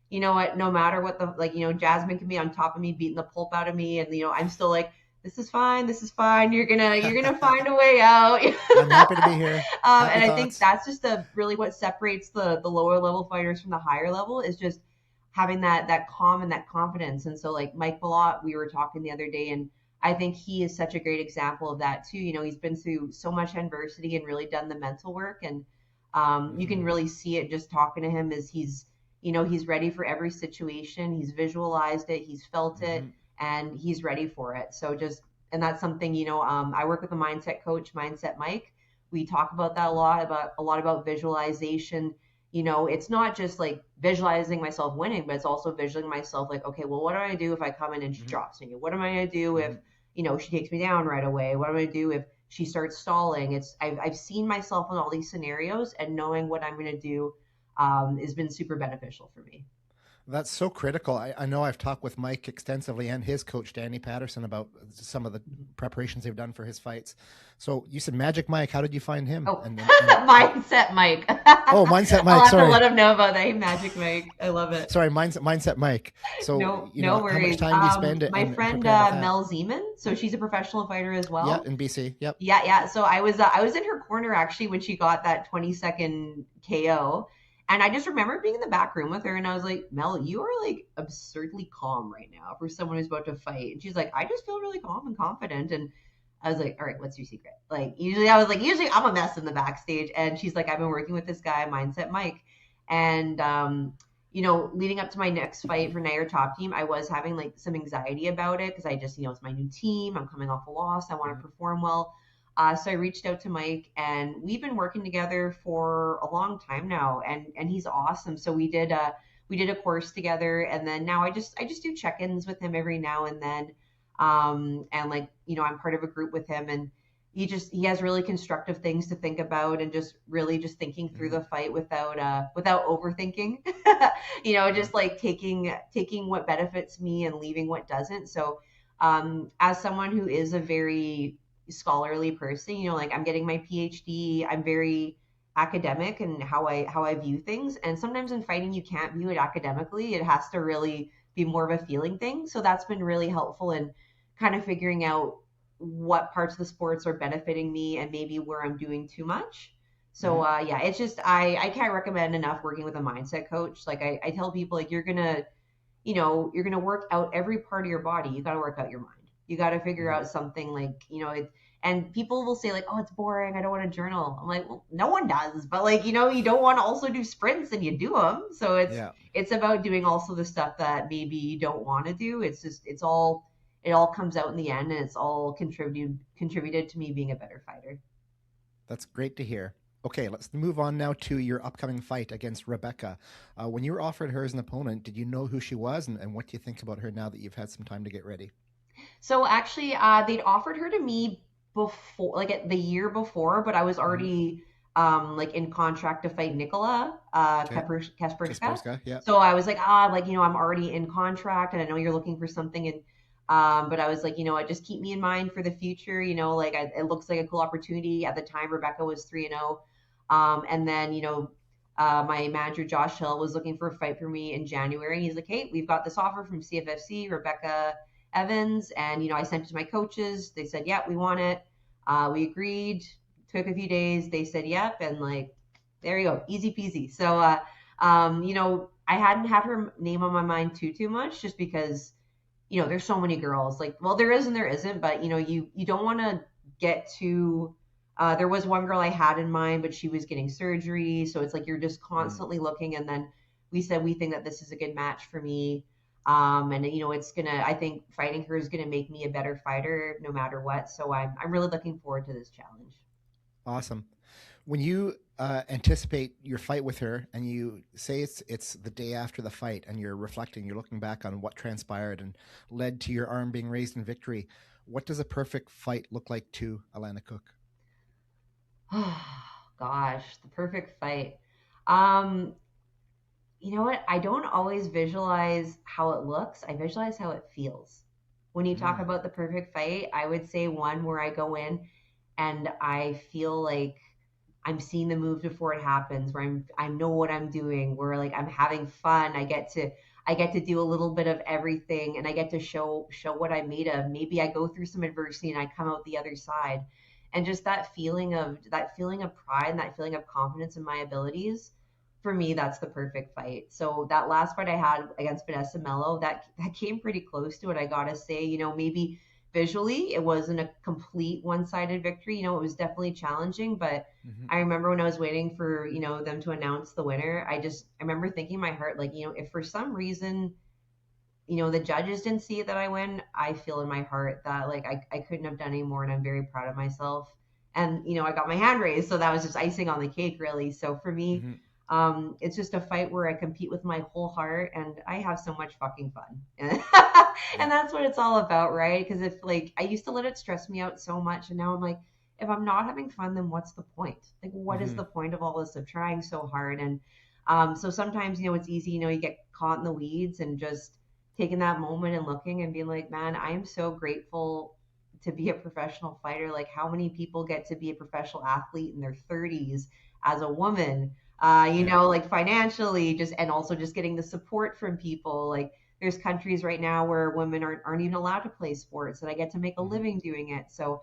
you know what, no matter what the like, Jasmine can be on top of me, beating the pulp out of me, and I'm still like, this is fine. You're gonna find a way out. I'm happy to be here. And I think that's just really what separates the lower level fighters from the higher level, is just having that calm and that confidence. And so like Mike Ballot, we were talking the other day, and I think he is such a great example of that too. He's been through so much adversity and really done the mental work, and you can really see it just talking to him, as he's ready for every situation. He's visualized it, he's felt it, and he's ready for it. So and that's something, I work with a mindset coach, Mindset Mike. We talk about that a lot about visualization. It's not just like visualizing myself winning, but it's also visualizing myself like, okay, well, what do I do if I come in and she drops me? What am I going to do if, she takes me down right away? What am I going to do if she starts stalling? I've seen myself in all these scenarios, and knowing what I'm going to do has been super beneficial for me. That's so critical. I know I've talked with Mike extensively and his coach, Danny Patterson, about some of the preparations they've done for his fights. So you said Magic Mike. How did you find him? Oh, Mindset Mike. Oh, Mindset Mike. I'll have sorry. to let him know about that. Hey, Magic Mike. I love it. Sorry, Mindset Mike. So no worries. How much time do you spend my friend Mel Zeman, so she's a professional fighter as well. Yeah, in BC. Yep. Yeah. So I was in her corner actually when she got that 20-second KO. And I just remember being in the back room with her, and I was like, Mel, you are like absurdly calm right now for someone who's about to fight. And she's like, I just feel really calm and confident. And I was like, all right, what's your secret? Like, usually I'm a mess in the backstage. And she's like, I've been working with this guy, Mindset Mike. And, leading up to my next fight for Nair Top Team, I was having like some anxiety about it, because I just, it's my new team. I'm coming off a loss. I want to perform well. So I reached out to Mike, and we've been working together for a long time now, and he's awesome. So we did a course together, and then now I just do check-ins with him every now and then. And like, I'm part of a group with him, and he has really constructive things to think about, and just really just thinking through the fight without overthinking, just like taking what benefits me and leaving what doesn't. So, as someone who is a very scholarly person, like I'm getting my PhD, I'm very academic in how I view things. And sometimes in fighting, you can't view it academically. It has to really be more of a feeling thing. So that's been really helpful in kind of figuring out what parts of the sports are benefiting me and maybe where I'm doing too much. So it's just, I can't recommend enough working with a mindset coach. Like I tell people, like, you're going to work out every part of your body. You got to work out your mind. You got to figure out something like, and people will say like, oh, it's boring, I don't want to journal. I'm like, well, no one does, but like, you don't want to also do sprints, and you do them. So it's about doing also the stuff that maybe you don't want to do. It's just, it all comes out in the end, and it's all contributed to me being a better fighter. That's great to hear. Okay, let's move on now to your upcoming fight against Rebecca. When you were offered her as an opponent, did you know who she was, and what do you think about her now that you've had some time to get ready? So actually, they'd offered her to me before, like the year before, but I was already like in contract to fight Nicola Kasperska. Yeah. So I was like, I'm already in contract, and I know you're looking for something, and but I was like, just keep me in mind for the future. It looks like a cool opportunity. At the time, Rebecca was 3-0, and then my manager Josh Hill was looking for a fight for me in January. He's like, hey, we've got this offer from CFFC, Rebecca Evans, and I sent it to my coaches. They said, yeah, we want it. We agreed. Took a few days. They said, yep, and like, there you go, easy peasy. So I hadn't had her name on my mind too much, just because there's so many girls. Like, well, there is and there isn't, but you don't want to get too. There was one girl I had in mind, but she was getting surgery, so it's like you're just constantly looking. And then we said we think that this is a good match for me, and it's gonna. I think fighting her is gonna make me a better fighter no matter what. So I'm really looking forward to this challenge. Awesome. When you anticipate your fight with her, and you say it's the day after the fight, and you're reflecting, you're looking back on what transpired and led to your arm being raised in victory, what does a perfect fight look like to Alana Cook? Oh gosh, the perfect fight. You know what? I don't always visualize how it looks. I visualize how it feels. When you talk about the perfect fight, I would say one where I go in and I feel like I'm seeing the move before it happens, where I know what I'm doing, where like I'm having fun. I get to do a little bit of everything, and I get to show what I'm made of. Maybe I go through some adversity and I come out the other side. And just that feeling of pride and that feeling of confidence in my abilities, for me, that's the perfect fight. So that last fight I had against Vanessa Mello, that came pretty close to it. I gotta say, maybe visually it wasn't a complete one-sided victory. It was definitely challenging, but I remember when I was waiting for them to announce the winner, I remember thinking in my heart, like, if for some reason the judges didn't see it that I win, I feel in my heart that like I couldn't have done any more, and I'm very proud of myself. And I got my hand raised, so that was just icing on the cake, really. So for me, it's just a fight where I compete with my whole heart, and I have so much fucking fun. And that's what it's all about, right? Because if like I used to let it stress me out so much, and now I'm like, if I'm not having fun, then what's the point? Like, what is the point of all this, of trying so hard? And so sometimes it's easy, you get caught in the weeds, and just taking that moment and looking and being like, man, I am so grateful to be a professional fighter. Like, how many people get to be a professional athlete in their 30s as a woman, like financially, and also just getting the support from people. Like, there's countries right now where women aren't even allowed to play sports, and I get to make a living doing it. So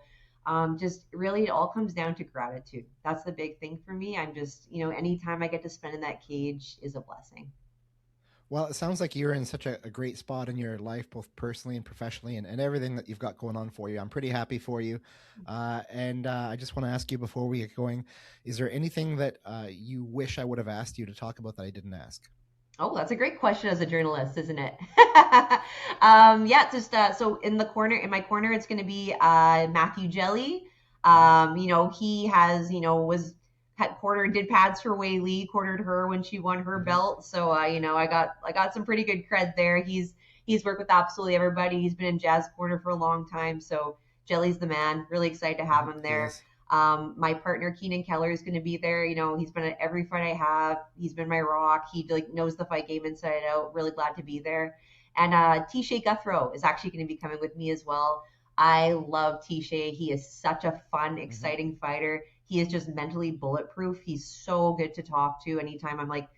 just really, it all comes down to gratitude. That's the big thing for me. I'm just, anytime I get to spend in that cage is a blessing. Well, it sounds like you're in such a great spot in your life, both personally and professionally, and everything that you've got going on for you. I'm pretty happy for you. And I just want to ask you before we get going, is there anything that you wish I would have asked you to talk about that I didn't ask? Oh, that's a great question as a journalist, isn't it? Just so in my corner, it's going to be Matthew Jelly. He has, did pads for Wei Lee, quartered her when she won her belt. So I got some pretty good cred there. He's worked with absolutely everybody. He's been in Jazz Corner for a long time. So Jelly's the man. Really excited to have him there. Yes. My partner Keenan Keller is going to be there. He's been at every fight I have. He's been my rock. He knows the fight game inside out. Really glad to be there. And Tisha Guthrow is actually going to be coming with me as well. I love Tisha. He is such a fun, exciting fighter. He is just mentally bulletproof. He's so good to talk to anytime I'm like,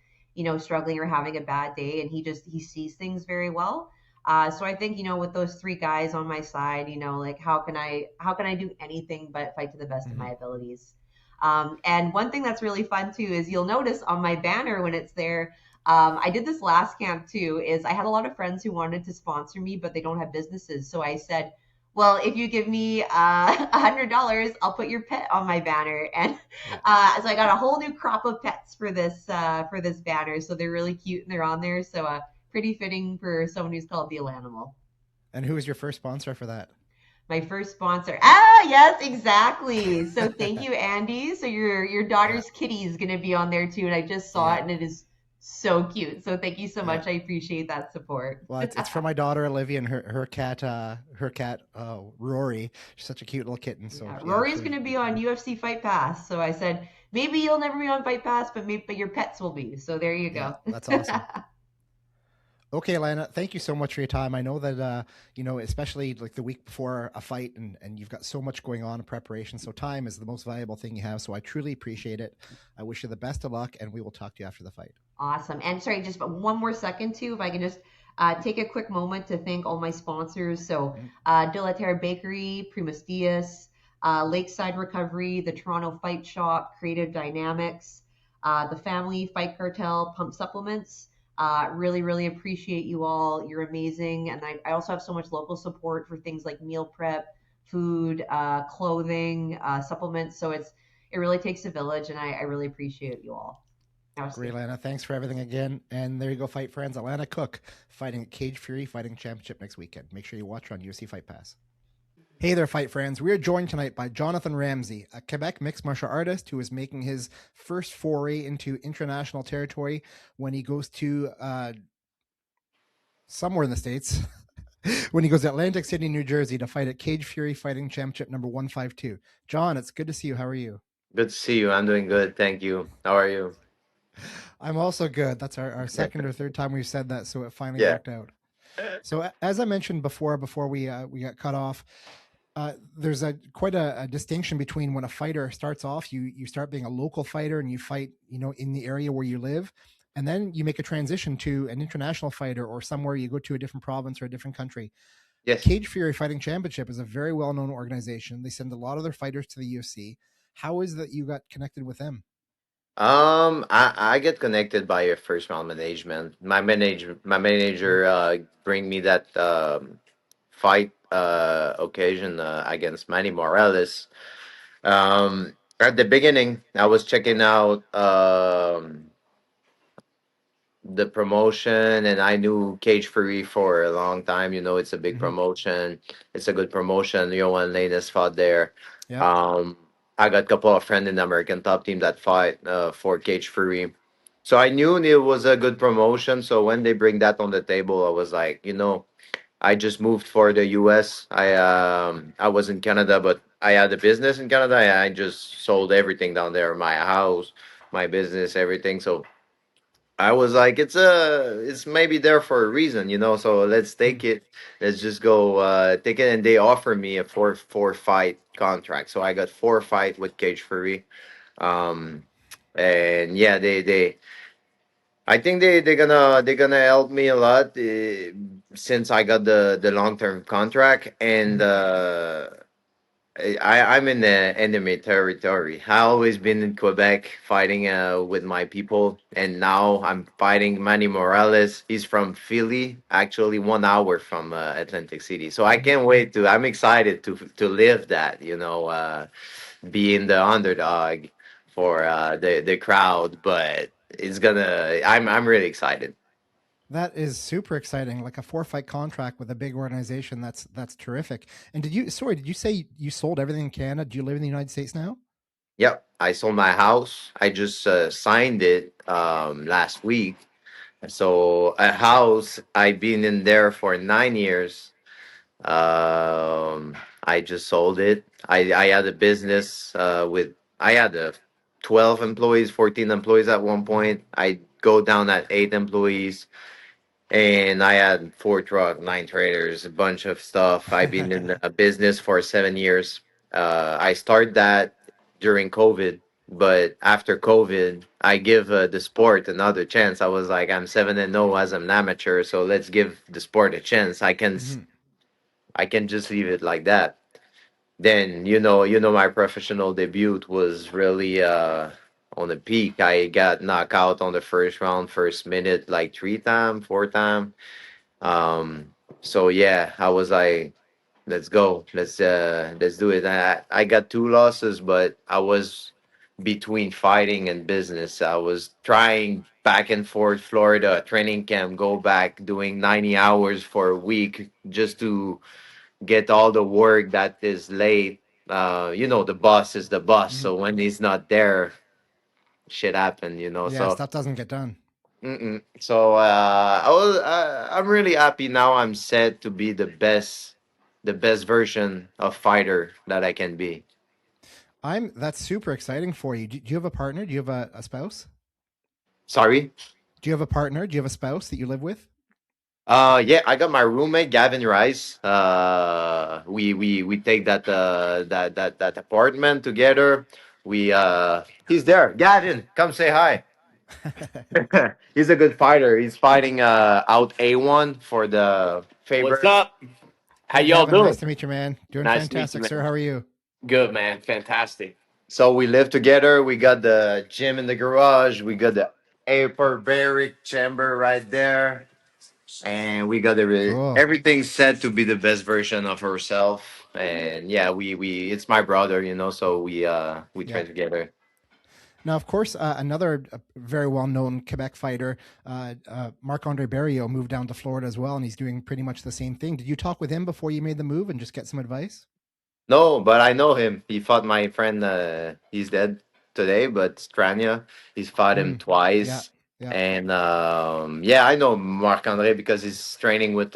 struggling or having a bad day, and he sees things very well. So I think, with those three guys on my side, like how can I do anything but fight to the best of my abilities? And one thing that's really fun too is you'll notice on my banner when it's there, I did this last camp too, is I had a lot of friends who wanted to sponsor me, but they don't have businesses. So I said, well, if you give me $100, I'll put your pet on my banner. And so I got a whole new crop of pets for this banner. So they're really cute and they're on there. So pretty fitting for someone who's called the Alanimal. And who was your first sponsor for that? My first sponsor. Yes, exactly. So thank you, Andy. So your daughter's kitty is going to be on there too. And I just saw it, and it is so cute. So thank you so much. I appreciate that support. Well, it's for my daughter Olivia and her cat Rory. She's such a cute little kitten. So Rory's going to be on UFC Fight Pass. So I said, maybe you'll never be on Fight Pass, but your pets will be. So there you go. Yeah, that's awesome. Okay, Alana, thank you so much for your time. I know that, especially like the week before a fight, and you've got so much going on in preparation. So time is the most valuable thing you have. So I truly appreciate it. I wish you the best of luck, and we will talk to you after the fight. Awesome. And sorry, just one more second too, if I can just take a quick moment to thank all my sponsors. So De La Terre Bakery, Primus Diaz, Lakeside Recovery, the Toronto Fight Shop, Creative Dynamics, the Family Fight Cartel, Pump Supplements, Really, really appreciate you all. You're amazing. And I also have so much local support for things like meal prep, food, clothing, supplements. So it really takes a village, and I really appreciate you all. Great, Alana. Thanks for everything again. And there you go, fight friends. Alana Cook fighting at Cage Fury Fighting Championship next weekend. Make sure you watch her on UFC Fight Pass. Hey there, fight friends. We are joined tonight by Jonathan Ramsay, a Quebec mixed martial artist who is making his first foray into international territory when he goes to somewhere in the States, when he goes to Atlantic City, New Jersey to fight at Cage Fury Fighting Championship number 152. John, it's good to see you. How are you? Good to see you. I'm doing good. Thank you. How are you? I'm also good. That's our second or third time we've said that, so it finally worked out. So as I mentioned before we got cut off, there's quite a distinction between when a fighter starts off, you start being a local fighter and you fight, in the area where you live, and then you make a transition to an international fighter or somewhere you go to a different province or a different country. Yes. Cage Fury Fighting Championship is a very well-known organization. They send a lot of their fighters to the UFC. How is that you got connected with them? I get connected by a first round management. My manager bring me that fight occasion against Manny Morales. At the beginning, I was checking out the promotion, and I knew Cage Fury for a long time. It's a big promotion. It's a good promotion. Johan Lanes fought there. Yeah. I got a couple of friends in the American Top Team that fight for Cage Fury. So I knew it was a good promotion. So when they bring that on the table, I was like, I just moved for the US. I was in Canada, but I had a business in Canada. I just sold everything down there, my house, my business, everything. So I was like, it's maybe there for a reason, so let's take it. Let's just go take it. And they offered me a four fight contract. So I got 4 fight with Cage Fury. And yeah, I think they're gonna help me a lot since I got the long-term contract. And I'm in the enemy territory. I always been in Quebec fighting with my people, and now I'm fighting Manny Morales. He's from Philly, actually 1 hour from Atlantic City. So I can't wait to. I'm excited to live that. Being the underdog for the crowd, but it's gonna. I'm really excited. That is super exciting. Like a 4-fight contract with a big organization. That's terrific. And did you say you sold everything in Canada? Do you live in the United States now? Yep, I sold my house. I just signed it last week. So a house, I've been in there for 9 years. I just sold it. I had a business I had 12 employees, 14 employees at one point. I go down at 8 employees. And I had 4 truck, 9 traders, a bunch of stuff. I've been in a business for 7 years. I started that during COVID, but after COVID, I give the sport another chance. I was like, I'm 7-0 as an amateur, so let's give the sport a chance. I can just leave it like that. Then my professional debut was really on the peak. I got knocked out on the first round, first minute, like 3 times, 4 times. So yeah, I was like, let's go, let's do it. I got 2 losses, but I was between fighting and business. I was trying back and forth, Florida training camp, go back doing 90 hours for a week just to get all the work that is late. The boss is the boss, so when he's not there, shit happen. Yeah, so stuff doesn't get done. So I'm really happy now. I'm set to be the best version of fighter that I can be. That's super exciting for you. Do you have a partner? Do you have a spouse? Sorry? Do you have a partner? Do you have a spouse that you live with? Yeah, I got my roommate Gavin Rice. We take that apartment together. He's there. Gavin, come say hi. He's a good fighter. He's fighting out A1 for the favorite. What's up? How Hey, y'all Gavin, doing? nice to meet you, man. Doing Nice to meet fantastic, you, sir. man. How are you? Good, man. Fantastic. So we live together. We got the gym in the garage. We got the hyperbaric chamber right there, and we got Cool. everything set to be the best version of herself. And yeah, we it's my brother, so we Yeah. train together. Now, of course, another very well-known Quebec fighter, Marc-Andre Barrios, moved down to Florida as well, and he's doing pretty much the same thing. Did you talk with him before you made the move and just get some advice? No, but I know him. He fought my friend. He's dead today, but Strania. He's fought him Mm. Yeah. twice. Yeah. And yeah, I know Marc Andre because he's training with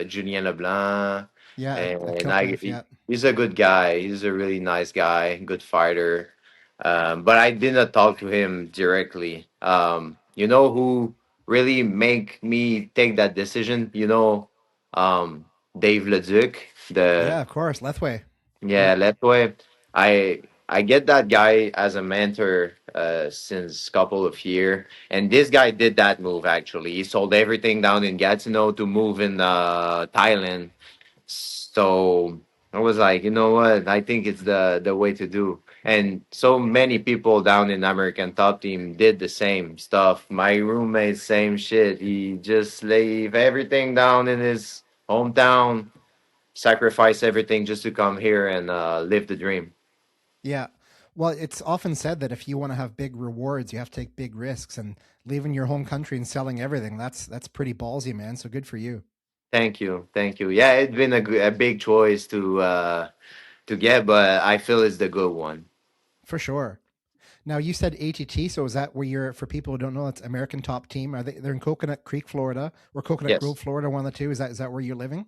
Julien Leblanc, Yeah. At and Kilcliff. Yeah. he's a good guy. He's a really nice guy, good fighter. But I did not talk to him directly. You know who really make me take that decision? Um, Dave Leduc, Yeah. the Of course. Lethway. yeah, Yep. that way. I get that guy as a mentor since couple of year, and this guy did that move actually. He sold everything down in Gatineau to move in Thailand. So I was like, you know what? I think it's the way to do. And so many people down in American Top Team did the same stuff. My roommate, same shit. He just leave everything down in his hometown, sacrifice everything just to come here and live the dream. Yeah. Well, it's often said that if you want to have big rewards, you have to take big risks, and leaving your home country and selling everything, that's pretty ballsy, man. So good for you. Thank you, thank you. Yeah, it's been a big choice to get, but I feel it's the good one. For sure. Now you said ATT, so is that where you're? For people who don't know, it's American Top Team. Are they're in Coconut Creek, Florida, or Coconut Yes, Grove, Florida? One of the two. Is that where you're living?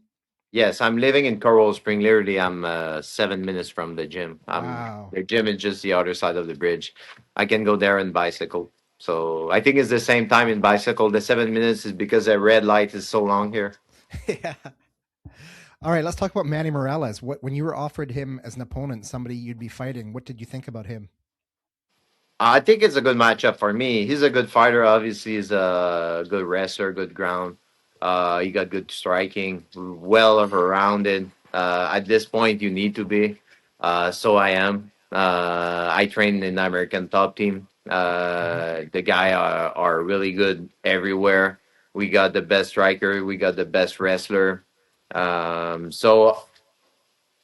yes. I'm living in Coral Spring. Literally, I'm 7 minutes from the gym. Wow. The gym is just the other side of the bridge. I can go there and bicycle. So I think it's the same time in bicycle. The 7 minutes is because the red light is so long here. Yeah. All right, let's talk about Manny Morales. What when you were offered him as an opponent, somebody you'd be fighting, what did you think about him? I think it's a good matchup for me. He's a good fighter. Obviously, he's a good wrestler, good ground. He got good striking, well rounded. At this point, you need to be. So I am. I train in the American Top Team. Hmm. The guy are really good everywhere. We got the best striker. We got the best wrestler. So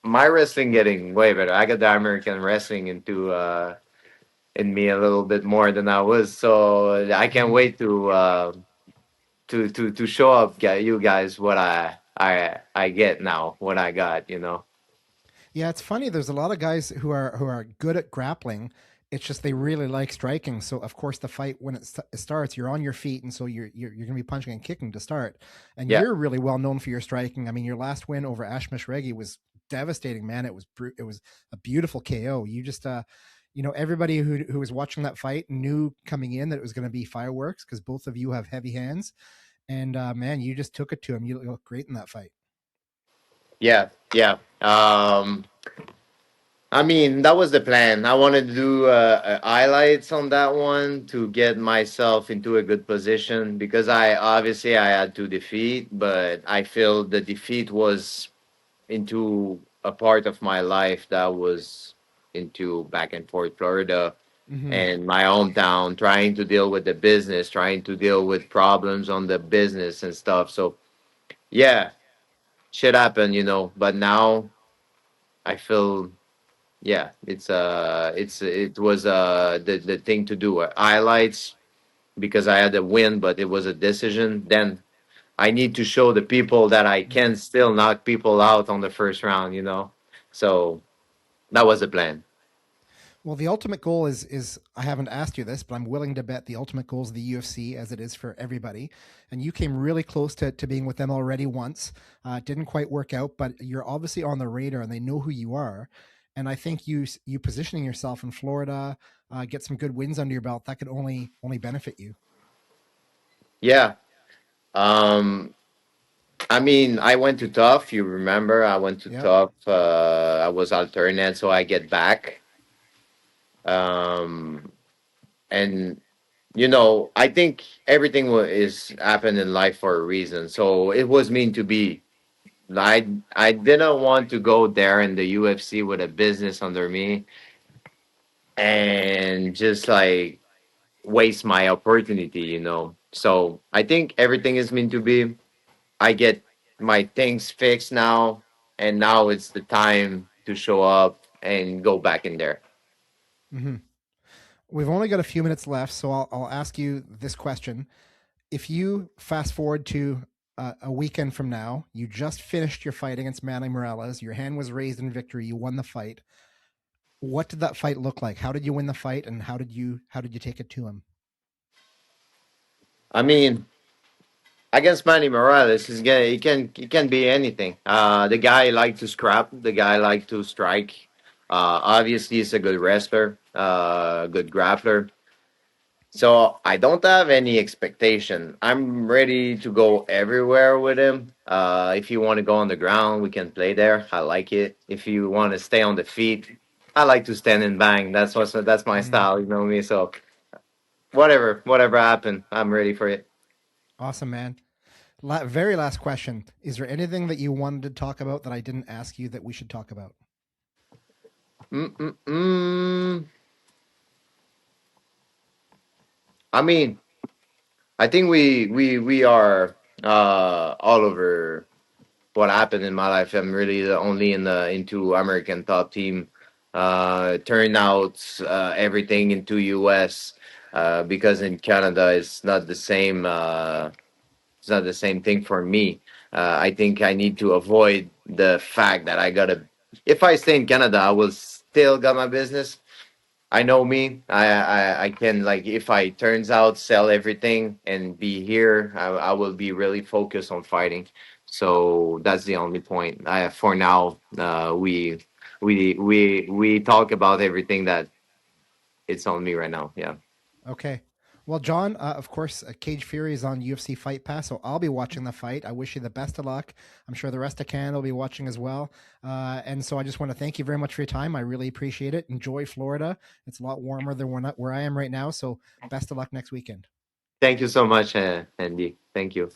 my wrestling getting way better. I got the American wrestling into in me a little bit more than I was. So I can't Hmm. wait to show up, you guys, what I get now, what I got. Yeah, it's funny. There's a lot of guys who are good at grappling. It's just they really like striking. So of course the fight when it starts, you're on your feet, and so you're going to be punching and kicking to start. And Yeah, you're really well known for your striking. I mean, your last win over Ashmish Regi was devastating, man. It was a beautiful KO. You just everybody who was watching that fight knew coming in that it was going to be fireworks because both of you have heavy hands. And man, you just took it to him. You look great in that fight. yeah, yeah. I mean, that was the plan. I wanted to do highlights on that one to get myself into a good position because I had to defeat, but I feel the defeat was into a part of my life that was into back and forth Florida Hmm. and my hometown, trying to deal with the business, trying to deal with problems on the business and stuff. So yeah, shit happened. But now I feel yeah, it was the thing to do. Highlights because I had a win, but it was a decision. Then I need to show the people that I Hmm. can still knock people out on the first round. So that was the plan. Well, the ultimate goal is I haven't asked you this, but I'm willing to bet the ultimate goal is the UFC as it is for everybody. And you came really close to being with them already once. It didn't quite work out, but you're obviously on the radar and they know who you are. And I think you positioning yourself in Florida, get some good wins under your belt, that could only benefit you. Yeah. Um, I mean, I went to Tough. You remember, I went to Yep. Tough. I was alternate, so I get back. Um, and I think everything is happened in life for a reason. So it was meant to be. I didn't want to go there in the UFC with a business under me and just like waste my opportunity, you know. So I think everything is meant to be. I get my things fixed now, and now it's the time to show up and go back in there. Mm-hmm. We've only got a few minutes left, so I'll ask you this question. If you fast forward to a weekend from now, you just finished your fight against Manny Morales, your hand was raised in victory, you won the fight. What did that fight look like? How did you win the fight, and how did you take it to him? I mean, against Manny Morales, it can be anything. The guy like to scrap. The guy like to strike. Obviously, he's a good wrestler, good grappler. So I don't have any expectation. I'm ready to go everywhere with him. If you want to go on the ground, we can play there. I like it. If you want to stay on the feet, I like to stand and bang. That's my style. You know me. So whatever happened, I'm ready for it. Awesome, man. Very last question. Is there anything that you wanted to talk about that I didn't ask you that we should talk about? I mean, I think we are all over what happened in my life. I'm really the only into American top team turnouts, everything into US because in Canada it's not the same. It's not the same thing for me. I think I need to avoid the fact that I gotta. If I stay in Canada, I will still got my business. I know me. I can like if I turns out sell everything and be here, I will be really focused on fighting. So that's the only point. For now, we talk about everything that it's on me right now. Yeah. Okay. Well, John, of course, Cage Fury is on UFC Fight Pass, so I'll be watching the fight. I wish you the best of luck. I'm sure the rest of Canada will be watching as well. And so I just want to thank you very much for your time. I really appreciate it. Enjoy Florida. It's a lot warmer than where I am right now. So best of luck next weekend. Thank you so much, Andy. Thank you.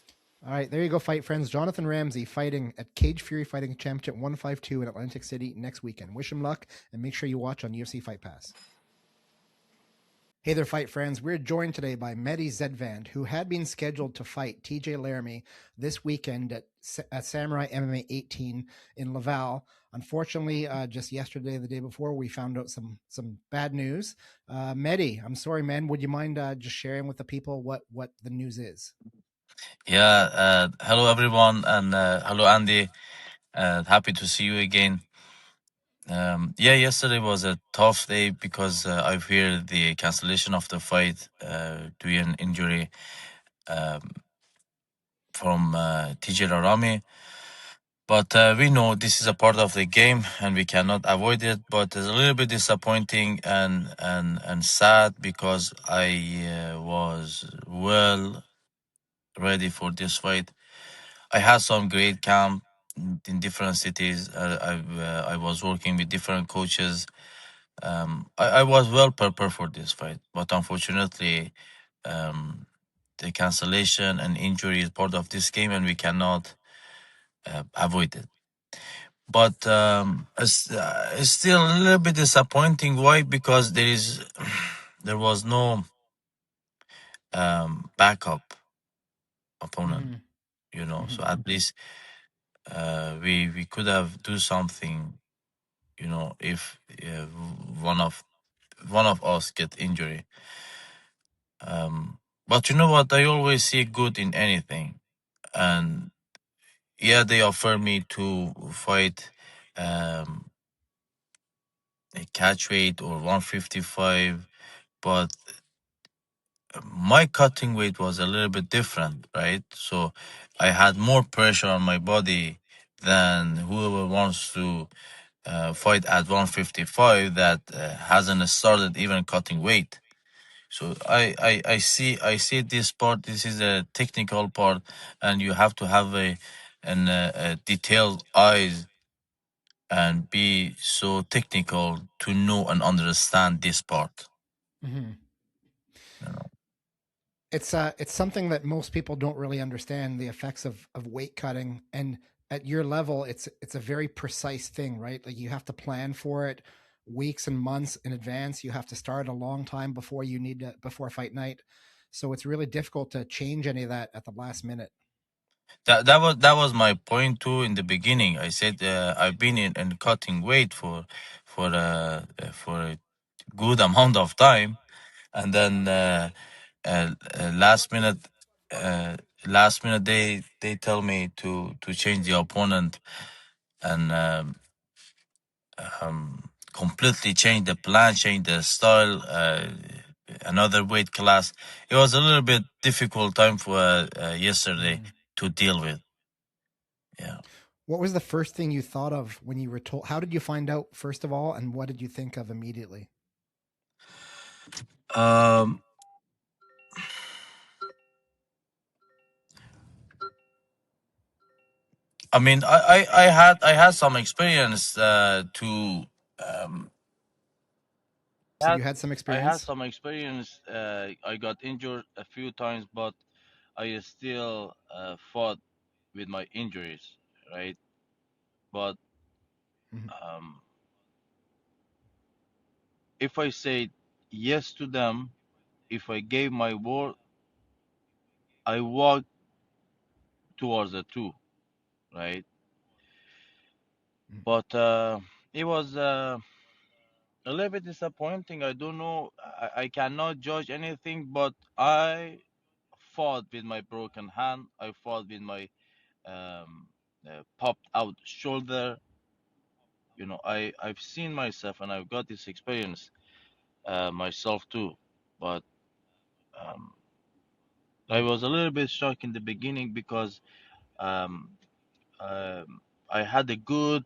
All right, there you go, fight friends. Jonathan Ramsay fighting at Cage Fury Fighting Championship 152 in Atlantic City next weekend. Wish him luck, and make sure you watch on UFC Fight Pass. Hey there, fight friends. We're joined today by Mehdi Zeidvand, who had been scheduled to fight TJ Laramie this weekend at Samurai MMA 18 in Laval. Unfortunately, just yesterday, the day before, we found out some bad news. Mehdi, I'm sorry, man. Would you mind just sharing with the people what the news is? Yeah, hello everyone, and hello Andy. Happy to see you again. Yeah, yesterday was a tough day because I've heard the cancellation of the fight due an injury from TJ Laramie. But we know this is a part of the game and we cannot avoid it. But it's a little bit disappointing and sad because I was well ready for this fight. I had some great camp in different cities. I was working with different coaches. I was well prepared for this fight, but unfortunately, the cancellation and injury is part of this game, and we cannot avoid it. But it's still a little bit disappointing. Why? Because there was no backup opponent. Mm-hmm. You know, Mm-hmm. so at least we could have do something. You know, if one of us get injury. But you know what? I always see good in anything, and yeah, they offer me to fight a catch weight or 155, but my cutting weight was a little bit different, right? So I had more pressure on my body than whoever wants to fight at 155 that hasn't started even cutting weight. So I see this part. This is a technical part, and you have to have a detailed eyes and be so technical to know and understand this part. Mm-hmm. You know. It's something that most people don't really understand the effects of weight cutting, and at your level it's a very precise thing, right? Like you have to plan for it weeks and months in advance. You have to start a long time before before fight night. So it's really difficult to change any of that at the last minute. That was my point too in the beginning. I said I've been in cutting weight for a good amount of time, and then last minute they tell me to change the opponent and completely change the plan, change the style, another weight class. It was a little bit difficult time for yesterday to deal with. Yeah. What was the first thing you thought of when you were told? How did you find out, first of all, and what did you think of immediately? I mean, I had some experience to. So you had some I had experience? some experience. I got injured a few times, but I still fought with my injuries, right? But if I say yes to them, if I gave my word, I walked towards the two, right? But it was a little bit disappointing. I don't know. I cannot judge anything, but I fought with my broken hand. I fought with my popped out shoulder. You know, I've seen myself and I've got this experience myself too. But I was a little bit shocked in the beginning because um, I had a good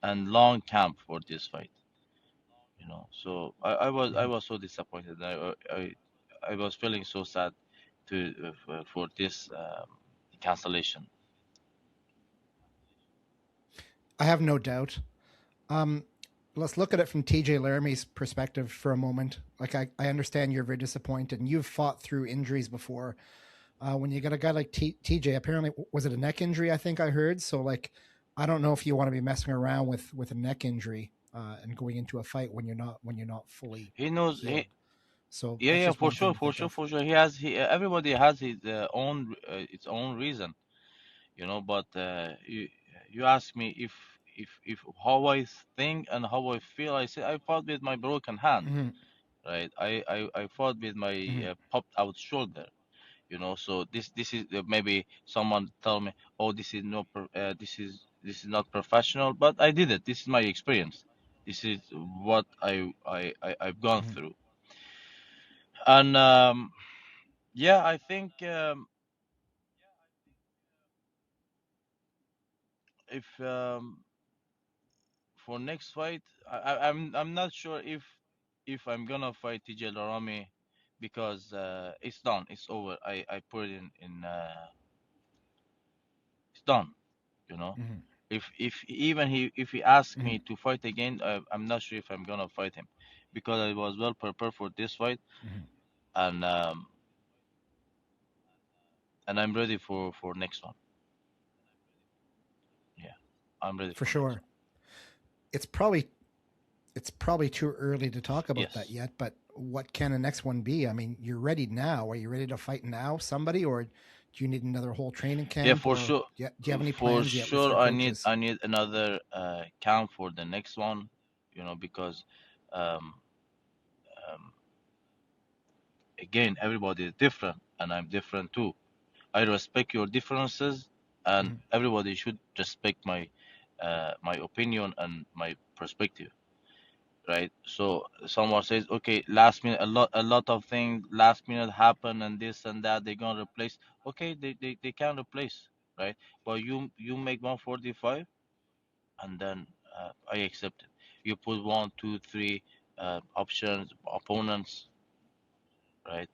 and long camp for this fight. You know, so I was so disappointed. I was feeling so sad for this cancellation. I have no doubt. Let's look at it from TJ Laramie's perspective for a moment. Like I understand you're very disappointed, and you've fought through injuries before. When you got a guy like TJ, apparently was it a neck injury? I think I heard. So like, I don't know if you want to be messing around with a neck injury and going into a fight when you're not fully He knows. healed. So Yeah, that's yeah, just for one thing sure, to for think sure, of. for sure. Everybody has his own its own reason, you know. But you ask me if how I think and how I feel. I say I fought with my broken hand, right? I fought with my popped out shoulder, you know. So this is maybe someone tell me, oh, this is no this is not professional, but I did it. This is my experience. This is what I've gone through, and yeah, I think if for next fight, I'm not sure if I'm gonna fight TJ Laramie because it's done, it's over. I put it in it's done, you know. If even if he asks me to fight again, I'm not sure if I'm gonna fight him because I was well prepared for this fight, and I'm ready for next one. Yeah, I'm ready For for next sure. one. It's probably too early to talk about that Yes. yet, but what can the next one be? I mean, you're ready now. Are you ready to fight now, somebody, or do you need another whole training Yeah, camp, for or sure. do you have any For plans yet with sure, your coaches? I need another camp for the next one, you know, because um, um, again, everybody is different, and I'm different too. I respect your differences, and everybody should respect my opinion and my perspective, right? So someone says, okay, last minute, a lot of things last minute happen, and this and that, they're gonna replace. Okay, they can replace, right? But you make 145, and then I accept it. You put one, two, three options, opponents, right?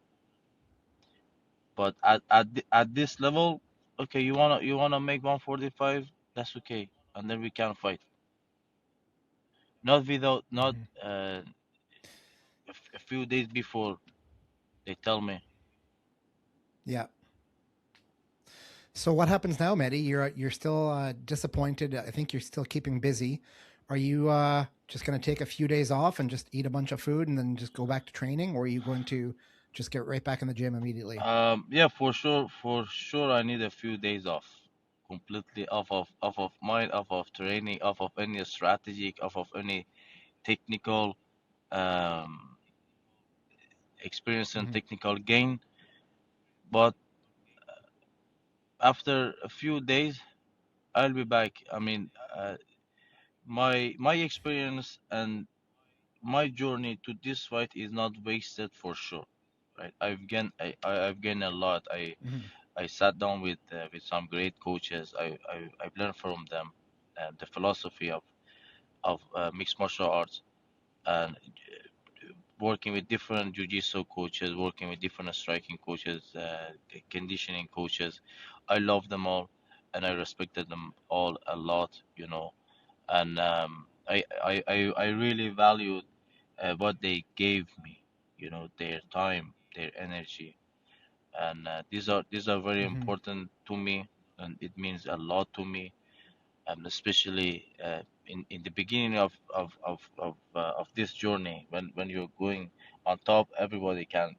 But at this level, okay, you wanna make 145, that's okay, and then we can fight. Not without not a few days before they tell me. Yeah. So what happens now, Mehdi? You're still disappointed. I think you're still keeping busy. Are you just going to take a few days off and just eat a bunch of food and then just go back to training, or are you going to just get right back in the gym immediately? Yeah, for sure. I need a few days off, completely off of mind, off of training, off of any strategic, off of any technical um, experience and technical gain. But after a few days, I'll be back. I mean, my experience and my journey to this fight is not wasted for sure, right? I've gained a lot. I sat down with some great coaches. I've learned from them the philosophy of mixed martial arts, and working with different jiu-jitsu coaches, working with different striking coaches, conditioning coaches. I love them all, and I respected them all a lot, you know. And I really valued what they gave me, you know, their time, their energy, and these are very important to me, and it means a lot to me, especially in the beginning of this journey, when you're going on top, everybody can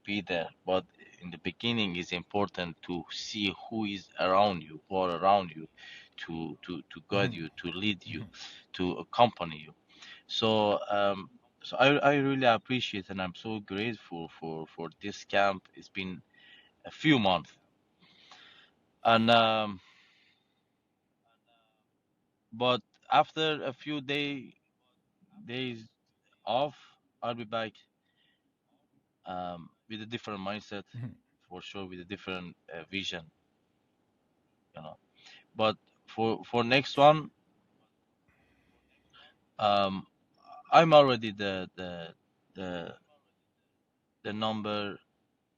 be there, but in the beginning it's important to see who is around you, who are around you, to guide you, to lead you, to accompany you. So I really appreciate, and I'm so grateful for this camp. It's been a few months, and but after a few days off, I'll be back with a different mindset, for sure, with a different vision, you know. But for next one, um, I'm already the the number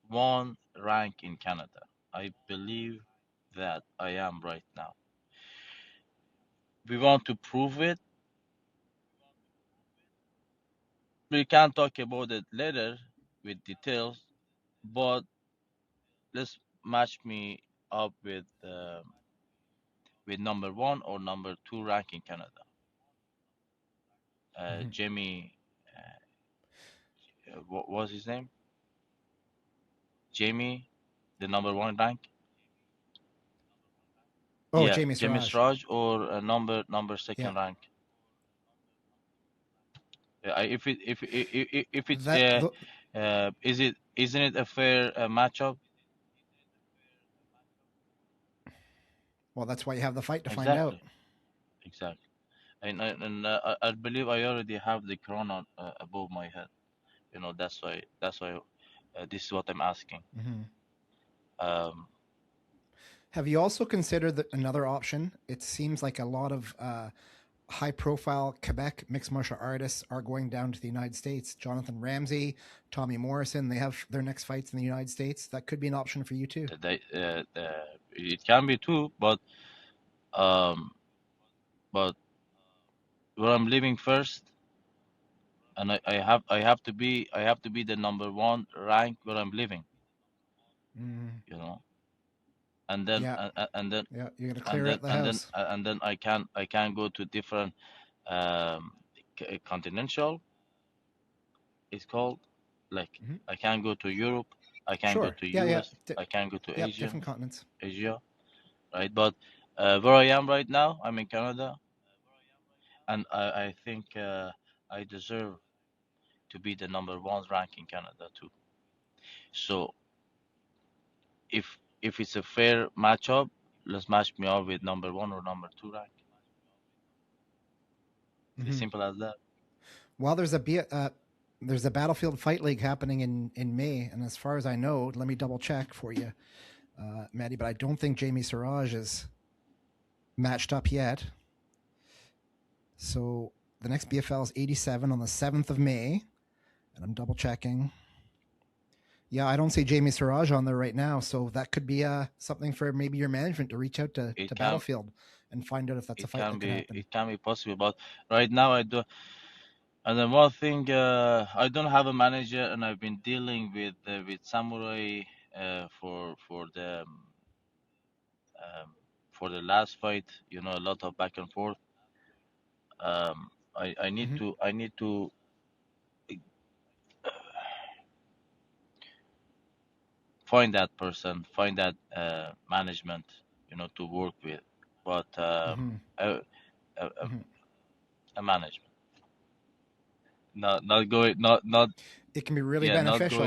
one rank in Canada. I believe that I am right now. We want to prove it. We can talk about it later with details, but let's match me up with number one or number two rank in Canada. Jamie, what was his name? Jamie, the number one rank. Oh, Yeah, Jamie Jamie Siraj. Sraj or number second Yeah. rank. If it's That isn't it a fair matchup? Well, that's why you have the fight to find out. Exactly. I believe I already have the crown above my head. You know, that's why this is what I'm asking. Have you also considered another option? It seems like a lot of high-profile Quebec mixed martial artists are going down to the United States. Jonathan Ramsay, Tommy Morrison, they have their next fights in the United States. That could be an option for you too. It can be too, but where I'm living first, and I have to be the number one rank where I'm living. You know, and then Yeah. and then Yeah, you're gonna clear out the house. and then I can go to different continental. It's called, like, I can go to Europe, I can go to US, I can go to Asia, different continents. Right? But where I am right now, I'm in Canada, and I think I deserve to be the number one rank in Canada too. So if it's a fair matchup, let's match me up with number one or number two rank. It's simple as that. Well, there's a Battlefield Fight League happening in May, and as far as I know, let me double check for you, Mehdi, but I don't think Jamie Siraj is matched up yet. So the next BFL is 87 on the 7th of May, and I'm double checking. Yeah, I don't see Jamie Siraj on there right now, so that could be something for maybe your management to reach out to Battlefield and find out if that's a fight that can happen. It can be possible, but right now I do. And then one thing, I don't have a manager, and I've been dealing with Samurai for the last fight. You know, a lot of back and forth. I need Mhm. to find that person, find that management, to work with, but Mhm. a, a, a Mhm. a management, not going, not It can be really yeah, beneficial.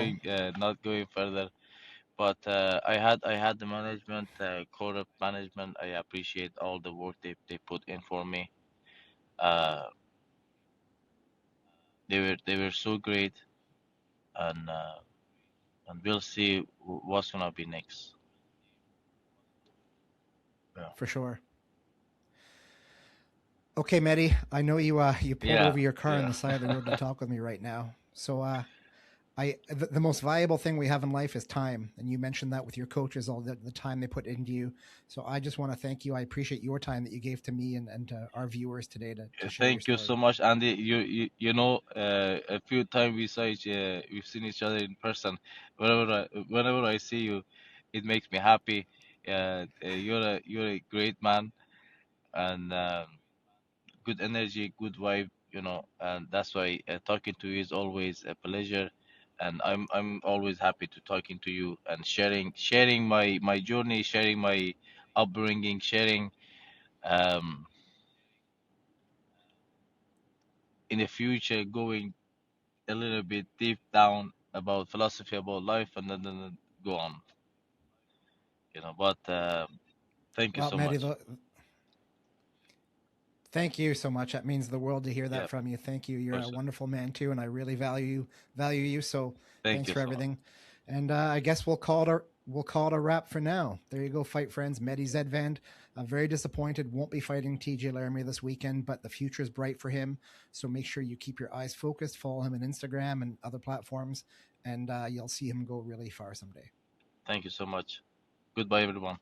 not going further. But I had the management, corporate management. I appreciate all the work they put in for me. Uh, they were so great, and we'll see what's gonna be next. Yeah. For sure. Okay, Mehdi, I know you pulled Yeah. over your car on Yeah. the side of the road to talk with me right now. So the most valuable thing we have in life is time, and you mentioned that with your coaches, all the time they put into you. So I just want to thank you. I appreciate your time that you gave to me and to our viewers today to share your Thank you so story. much, Andy. A few times we've seen each other in person. Whenever I see you, it makes me happy. You're a great man, and good energy, good vibe. And that's why talking to you is always a pleasure. And I'm always happy to talking to you and sharing my journey, sharing my upbringing, sharing um in the future going a little bit deep down about philosophy about life, and then go on. But thank you Well, so Mehdi, much. thank you so much. That means the world to hear that Yeah, from you. Thank you. You're a person. wonderful man too, and I really value you. So Thank thanks you for so much. everything. And I guess we'll call it a wrap for now. There you go, fight friends. Mehdi Zeidvand. I'm very disappointed. Won't be fighting TJ Laramie this weekend, but the future is bright for him. So make sure you keep your eyes focused. Follow him on Instagram and other platforms, and you'll see him go really far someday. Thank you so much. Goodbye, everyone.